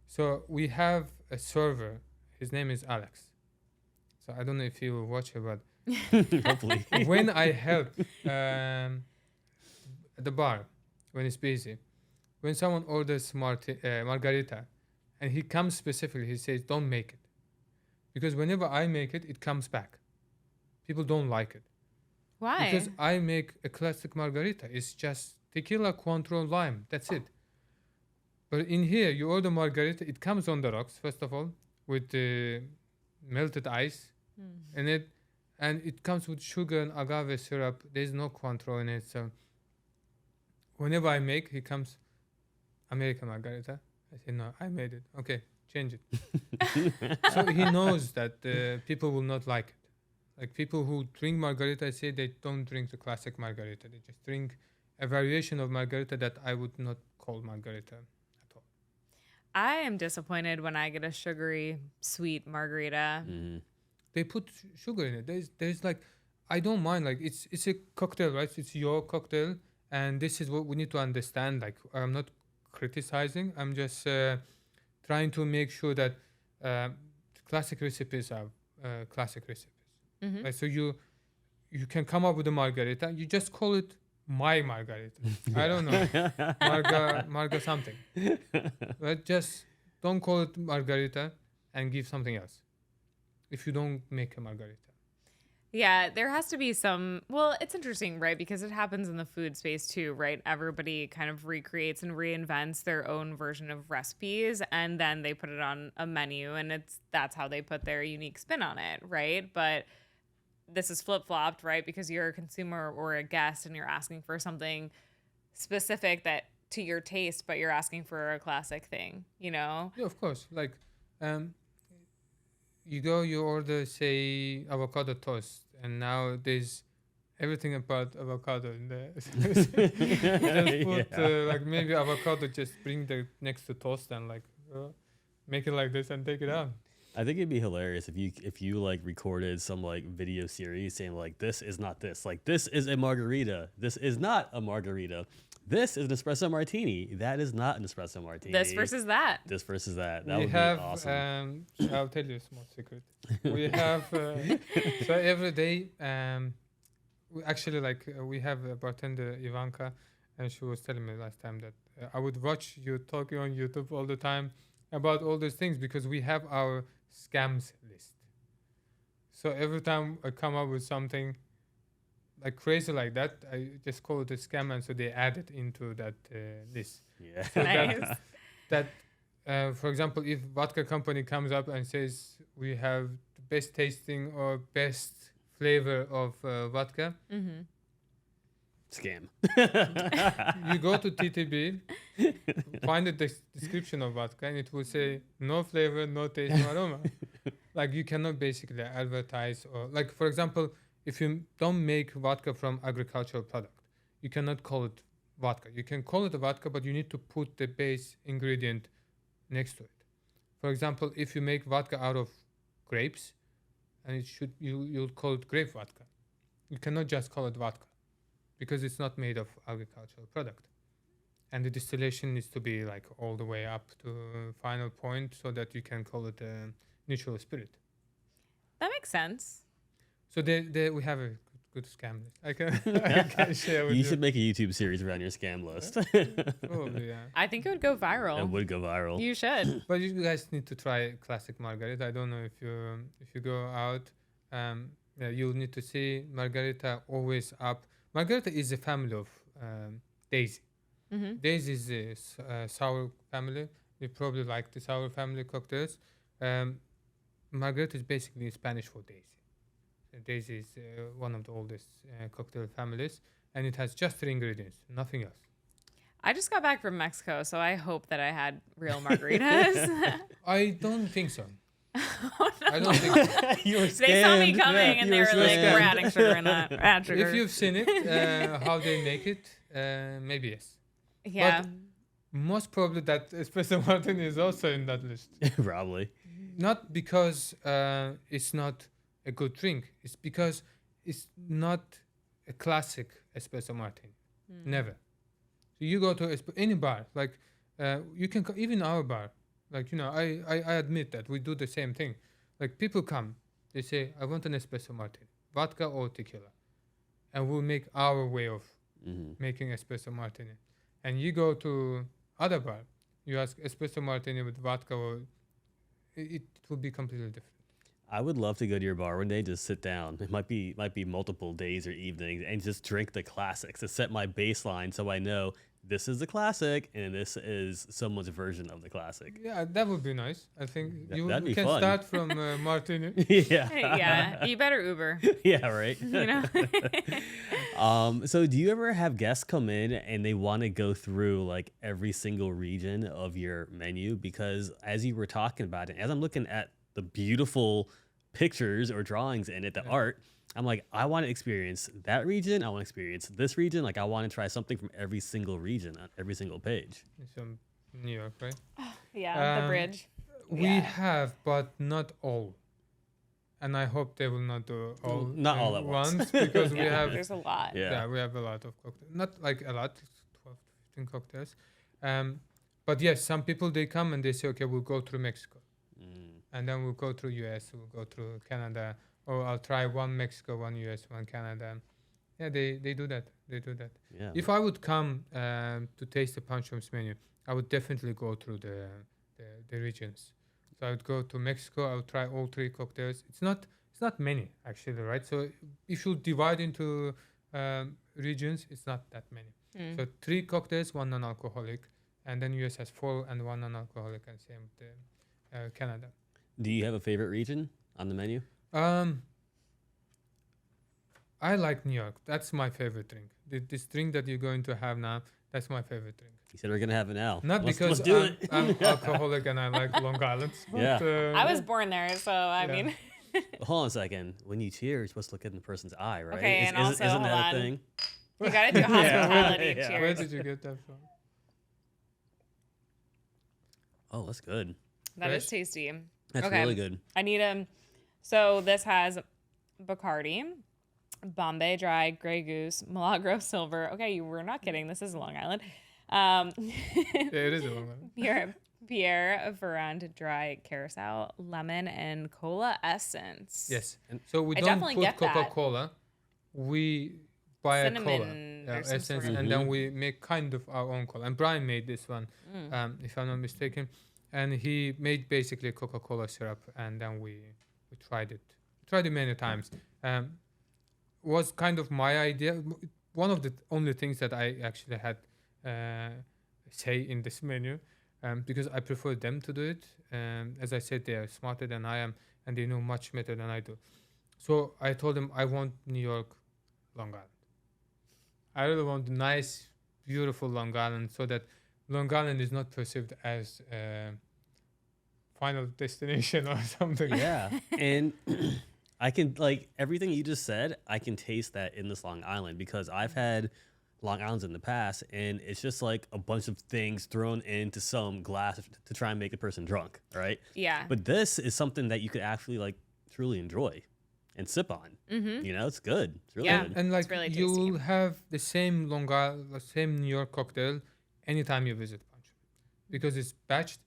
So we have a server. His name is Alex. So I don't know if you watch it, but Hopefully. when I help at the bar when it's busy, when someone orders margarita, and he comes specifically, he says, "Don't make it," because whenever I make it, it comes back. People don't like it. Why? Because I make a classic margarita. It's just tequila, Cointreau, lime. That's it. But in here, you order margarita. It comes on the rocks, first of all, with the melted ice in it. And it comes with sugar and agave syrup. There's no Cointreau in it. So whenever I make, he comes, American margarita. I say, no, I made it. Okay, change it. So he knows that people will not like it. Like people who drink margarita, I say they don't drink the classic margarita. They just drink a variation of margarita that I would not call margarita at all. I am disappointed when I get a sugary, sweet margarita. They put sugar in it. There's like, I don't mind. Like it's a cocktail, right? It's your cocktail, and this is what we need to understand. Like I'm not criticizing. I'm just trying to make sure that classic recipes are classic recipes. Like, so you can come up with a margarita. You just call it my margarita. I don't know, marga something. But just don't call it margarita and give something else. If you don't make a margarita. Yeah, there has to be some. Well, it's interesting, right? Because it happens in the food space too, right? Everybody kind of recreates and reinvents their own version of recipes, and then they put it on a menu, and that's how they put their unique spin on it, right? But this is flip-flopped, right? Because you're a consumer or a guest, and you're asking for something specific that to your taste, but you're asking for a classic thing, you know? Yeah, of course. Like, you order, say, avocado toast, and now there's everything about avocado in there. Just put like maybe avocado, just bring the next to toast and like make it like this and take it out. I think it'd be hilarious if you like recorded some like video series saying like, this is not this, like this is a margarita, this is not a margarita, this is an espresso martini, that is not an espresso martini, This versus that. this versus that. That We would have, be awesome. I'll tell you a small secret. We have, so every day, we actually we have a bartender, Ivanka, and she was telling me last time that I would watch you talking on YouTube all the time about all those things because we have our scams list. So every time I come up with something like crazy like that, I just call it a scam, and so they add it into that list. Yeah. So Nice. for example, if vodka company comes up and says we have the best tasting or best flavor of vodka, Mm-hmm. Scam. you go to TTB, find the description of vodka, and it will say no flavor, no taste, no aroma. Like you cannot basically advertise, or like for example, if you don't make vodka from agricultural product, you cannot call it vodka. You can call it a vodka, but you need to put the base ingredient next to it. For example, if you make vodka out of grapes, and you'll call it grape vodka. You cannot just call it vodka, because it's not made of agricultural product. And the distillation needs to be like all the way up to final point so that you can call it a neutral spirit. That makes sense. So we have a good scam list. I can share with you. You should make a YouTube series around your scam list. Probably, yeah. I think it would go viral. It would go viral. You should. But you guys need to try classic margarita. I don't know if you go out, you'll need to see margarita always up. Margarita is a family of Daisy. Mm-hmm. Daisy is a sour family. You probably like the sour family cocktails. Margarita is basically Spanish for Daisy. Daisy is one of the oldest cocktail families, and it has just 3 ingredients, nothing else. I just got back from Mexico, so I hope that I had real margaritas. I don't think so. Oh, no. I don't think so. You were They saw me scammed. coming Yeah, and you they were were like, scammed. we're adding sugar in that. Add sugar. If you've seen it, how they make it, maybe yes. Yeah. Most probably that espresso martini is also in that list. Probably. Not because it's not a good drink. It's because it's not a classic espresso martini. Never. So you go to any bar, like you can even our bar. Like I admit that we do the same thing. Like people come, they say, I want an espresso martini, vodka or tequila, and we'll make our way of making espresso martini. And you go to other bar, you ask espresso martini with vodka, or it will be completely different. I would love to go to your bar one day, just sit down. It might be multiple days or evenings, and just drink the classics to set my baseline, so I know this is the classic and this is someone's version of the classic. Yeah, that would be nice. I think That'd be can fun. start from martini. Yeah. Yeah. You better Uber. Yeah. Right. You know? So do you ever have guests come in and they want to go through like every single region of your menu? Because as you were talking about it, as I'm looking at the beautiful pictures or drawings in it, the art, I'm like, I want to experience that region. I want to experience this region. Like I want to try something from every single region on every single page. It's from New York, right? Yeah. The bridge. We have, but not all. And I hope they will not do all. Not all at once. Because we have. There's a lot. Yeah. We have a lot of cocktails. Not like a lot, 12 to 15 cocktails. But yes, some people they come and they say, okay, we'll go through Mexico, and then we'll go through US, we'll go through Canada, or I'll try one Mexico, one US, one Canada. Yeah, they do that. They do that. Yeah. If I would come to taste the Punch Room's menu, I would definitely go through the regions. So I would go to Mexico. I would try all 3 cocktails. It's not many actually, right? So if you divide into regions, it's not that many. So 3 cocktails, 1 non-alcoholic, and then US has 4 and 1 non-alcoholic, and same with Canada. Do you have a favorite region on the menu? I like New York. That's my favorite drink. This drink that you're going to have now, that's my favorite drink. You said we're gonna have it now. Not Let's because do it. I'm alcoholic and I like Long Island. Yeah. I was born there, so I Yeah. mean. Hold on a second. When you cheer, you're supposed to look in the person's eye, right? Okay, and also, isn't hold that on. a thing? You gotta do hospitality. Yeah. Cheers. Where did you get that from? Oh, that's good. That is Fresh? tasty. That's Okay. really good. I need a. So this has Bacardi, Bombay Dry, Grey Goose, Milagro Silver. Okay, you were not kidding. This is Long Island. Yeah, it is a Long Island. Pierre Ferrand Dry Carousel, Lemon, and Cola Essence. Yes. So we I don't definitely put get that. Coca-Cola. We buy a cola, Cinnamon or some essence, sort of- and then we make kind of our own cola. And Brian made this one, if I'm not mistaken. And he made basically Coca-Cola syrup, and then we tried it. tried it many times. Was kind of my idea. One of the only things that I actually had say in this menu, because I prefer them to do it. As I said, they are smarter than I am, and they know much better than I do. So I told them I want New York, Long Island. I really want nice, beautiful Long Island, so that Long Island is not perceived as final destination or something. Yeah. And I can, like, everything you just said, I can taste that in this Long Island, because I've had Long Islands in the past, and it's just like a bunch of things thrown into some glass to try and make a person drunk, right? Yeah. But this is something that you could actually, like, truly enjoy and sip on. You know, it's good. It's really Yeah. good. And like really tasty. you'll have the same Long Island, the same New York cocktail anytime you visit Punch, because it's batched,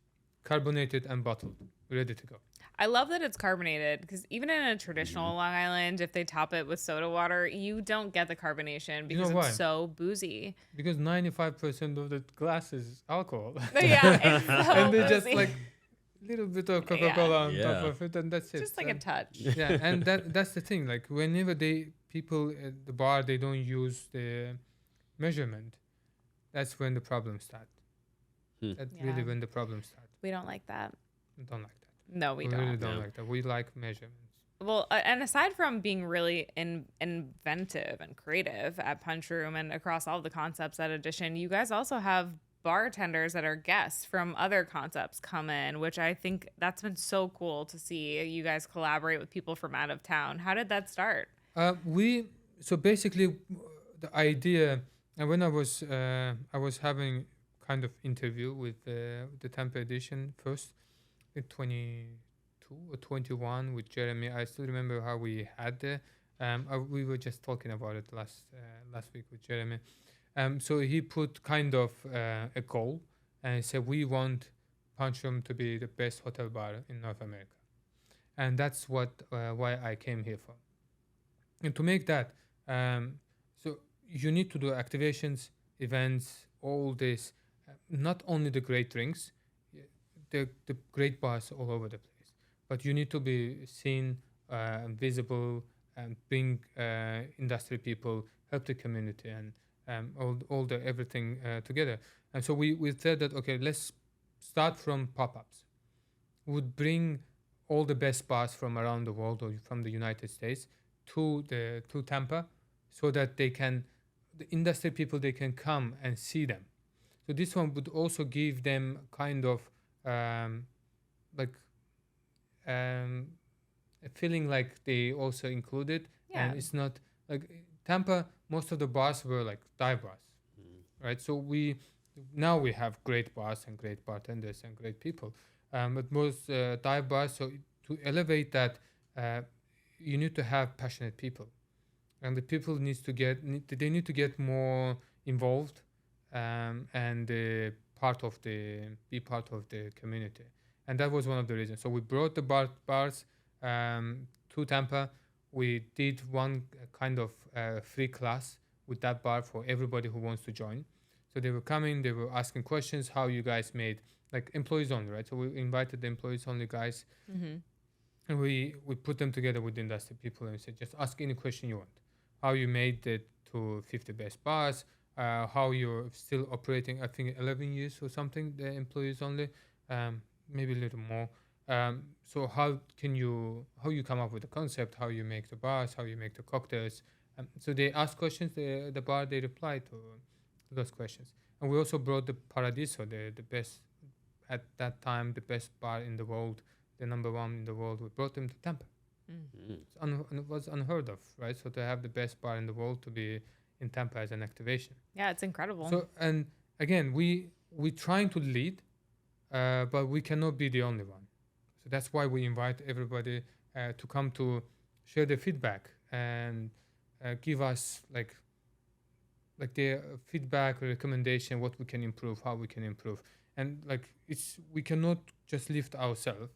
carbonated, and bottled, ready to go. I love that it's carbonated, because even in a traditional Long Island, if they top it with soda water, you don't get the carbonation because know why? it's so boozy. Because 95% of the glass is alcohol. Yeah, it's so And they just boozy. like little bit of Coca-Cola on Yeah. top of it, and that's it. Just like a touch. Yeah, and that's the thing. Like whenever people at the bar, they don't use the measurement, that's when the problems start. That's really Yeah. when the problems start. We don't like that. We don't like that. No, we We don't. really don't No. like that. We like measurements. Well, and aside from being really inventive and creative at Punch Room and across all the concepts at Edition, you guys also have bartenders that are guests from other concepts come in, which I think that's been so cool to see you guys collaborate with people from out of town. How did that start? So basically, the idea, and when I was having kind of interview with the Tampa edition first, in 22 or 21 with Jeremy. I still remember how we had the. We were just talking about it last week with Jeremy. So he put kind of a goal and said we want Punch Room to be the best hotel bar in North America, and that's why I came here for. And to make that, so you need to do activations, events, all this. Not only the great drinks, the great bars all over the place, but you need to be seen, visible, and bring industry people, help the community, and all the everything together. And so we said that okay, let's start from pop-ups. Would bring all the best bars from around the world or from the United States to Tampa, so that the industry people, they can come and see them. So this one would also give them kind of a feeling like they also included. Yeah. And it's not like Tampa, most of the bars were like dive bars, right? So now we have great bars and great bartenders and great people, but most dive bars, so to elevate that, you need to have passionate people, and the people need to get more involved, and be part of the community. And that was one of the reasons. So we brought the bars to Tampa. We did one kind of free class with that bar for everybody who wants to join. So they were coming, they were asking questions, how you guys made, like employees only, right? So we invited the employees only guys, and we put them together with the industry people and said, just ask any question you want. How you made it to 50 best bars, how you're still operating, I think 11 years or something, the employees only, maybe a little more. So how you come up with the concept, how you make the bars, how you make the cocktails. So they ask questions, the bar, they reply to those questions. And we also brought the Paradiso, the best, at that time, the best bar in the world, the number one in the world. We brought them to Tampa. It was unheard of, right? So to have the best bar in the world to be in Tampa as an activation. Yeah, it's incredible. So, and again, we trying to lead, but we cannot be the only one. So that's why we invite everybody to come to share their feedback and give us like their feedback or recommendation, what we can improve, how we can improve. And like we cannot just lift ourselves.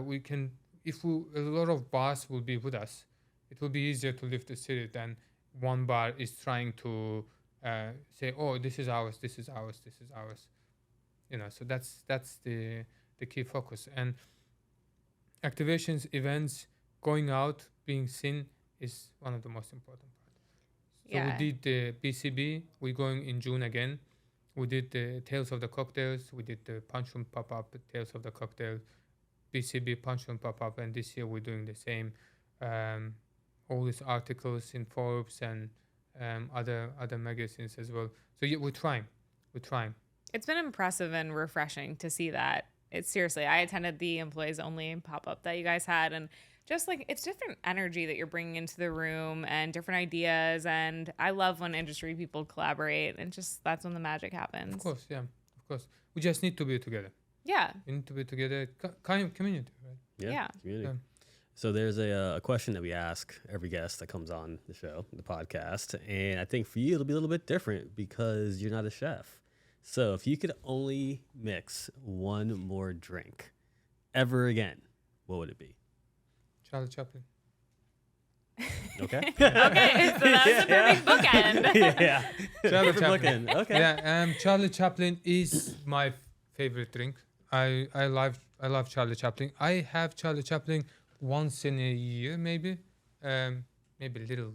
We can, if a lot of bars will be with us, it will be easier to lift the city than one bar is trying to say, oh, this is ours, this is ours, this is ours. So that's the key focus. And activations, events, going out, being seen is one of the most important parts. So Yeah. we did the BCB. We're going in June again. We did the Tales of the Cocktails. We did the Punch Room Pop-Up, Tales of the Cocktail, BCB Punch Room Pop-Up, and this year we're doing the same. All these articles in Forbes and other magazines as well. So yeah, we're trying. It's been impressive and refreshing to see that. It's seriously, I attended the employees only pop-up that you guys had, and just like it's different energy that you're bringing into the room and different ideas. And I love when industry people collaborate, and just that's when the magic happens. Of course, yeah, of course. We just need to be together. Yeah. We need to be together, kind of community, right? Yeah. Community. Yeah. So there's a question that we ask every guest that comes on the show, the podcast, and I think for you it'll be a little bit different because you're not a chef. So if you could only mix one more drink ever again, what would it be? Charlie Chaplin. Okay. Okay, so that's a perfect bookend. Yeah. Charlie Perfect Chaplin. bookend. Okay. Yeah, Charlie Chaplin is my favorite drink. I love Charlie Chaplin. I have Charlie Chaplin once in a year, maybe a little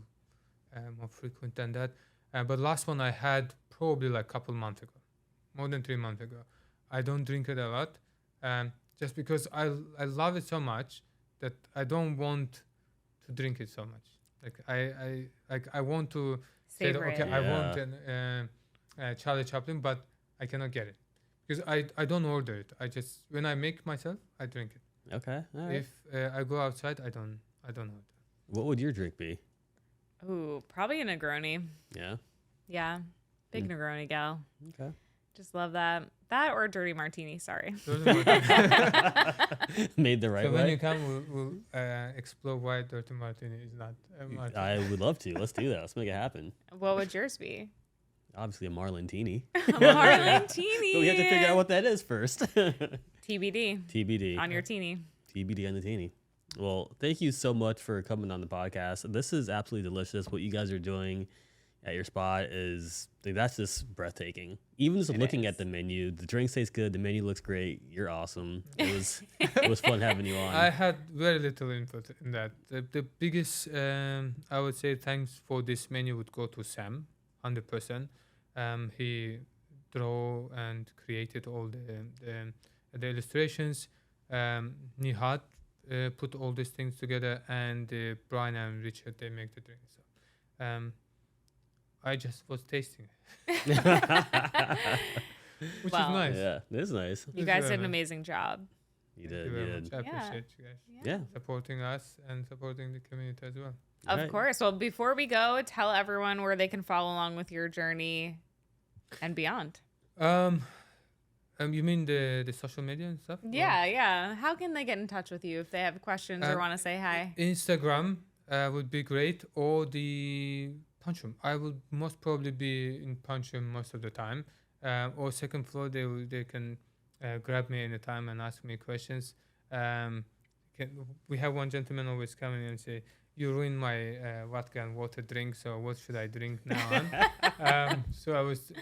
more frequent than that. But last one I had probably like a couple months ago, more than 3 months ago. I don't drink it a lot, just because I love it so much that I don't want to drink it so much. Like I want to say that, Savor okay, it. I want an Charlie Chaplin, but I cannot get it because I don't order it. I just, when I make myself, I drink it. Okay. All right. If I go outside, I don't order. What would your drink be? Ooh, probably a Negroni. Yeah. Yeah. Big Negroni gal. Okay. Just love that. That or a dirty martini, sorry. Those are my- Made the right so when way. you come, we'll explore why Dirty Martini is not a martini. I would love to. Let's do that. Let's make it happen. What would yours be? Obviously a Marlentini. Marlentini. But we have to figure out what that is first. TBD TBD. on your teeny. TBD on the teeny. Well, thank you so much for coming on the podcast. This is absolutely delicious. What you guys are doing at your spot is, that's just breathtaking. Even just looking at the menu, the drink tastes good. The menu looks great. You're awesome. It was fun having you on. I had very little input in that. The biggest, I would say, thanks for this menu would go to Sam, 100%. He drew and created all the illustrations. Nihat put all these things together, and Brian and Richard, they make the drink. So I just was tasting it, which Well, is nice. Yeah, it is nice. You It's guys very did an nice. amazing job. You Thank did. you You very did. much. I Yeah. appreciate you guys Yeah. supporting us and supporting the community as well. Of Right. course. Well, before we go, tell everyone where they can follow along with your journey and beyond. You mean the social media and stuff? Yeah. How can they get in touch with you if they have questions or want to say hi? Instagram would be great, or the Punch Room. I will most probably be in Punch Room most of the time, or second floor. They can grab me anytime and ask me questions. We have one gentleman always coming and say, "You ruined my vodka and water drink. So what should I drink now on?" So I was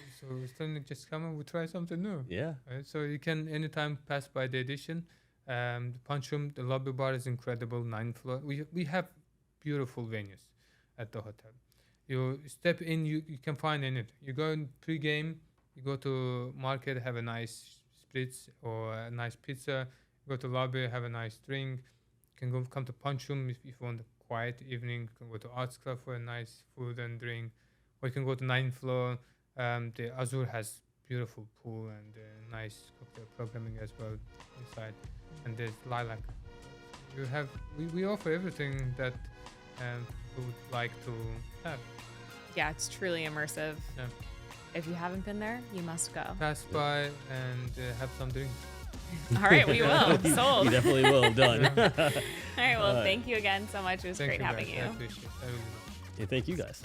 telling, just come and we'll try something new. Yeah. Right? So you can anytime pass by the Edition. The Punch Room, the lobby bar is incredible, 9th floor. We have beautiful venues at the hotel. You step in, you can find anything. You go in pre-game, you go to market, have a nice spritz or a nice pizza. You go to lobby, have a nice drink. You can come to Punch Room if you want a quiet evening. You can go to Arts Club for a nice food and drink. Or you can go to 9th floor. The Azure has beautiful pool and nice cocktail programming as well inside. And there's Lilac. We offer everything that people would like to have. Yeah, it's truly immersive. Yeah. If you haven't been there, you must go. Pass by and have some drink. All right, we will. Sold. You definitely will. Done. All right, well, All right. thank you again so much. It was Thank great you having guys. you. I appreciate it. I really do. And thank you guys.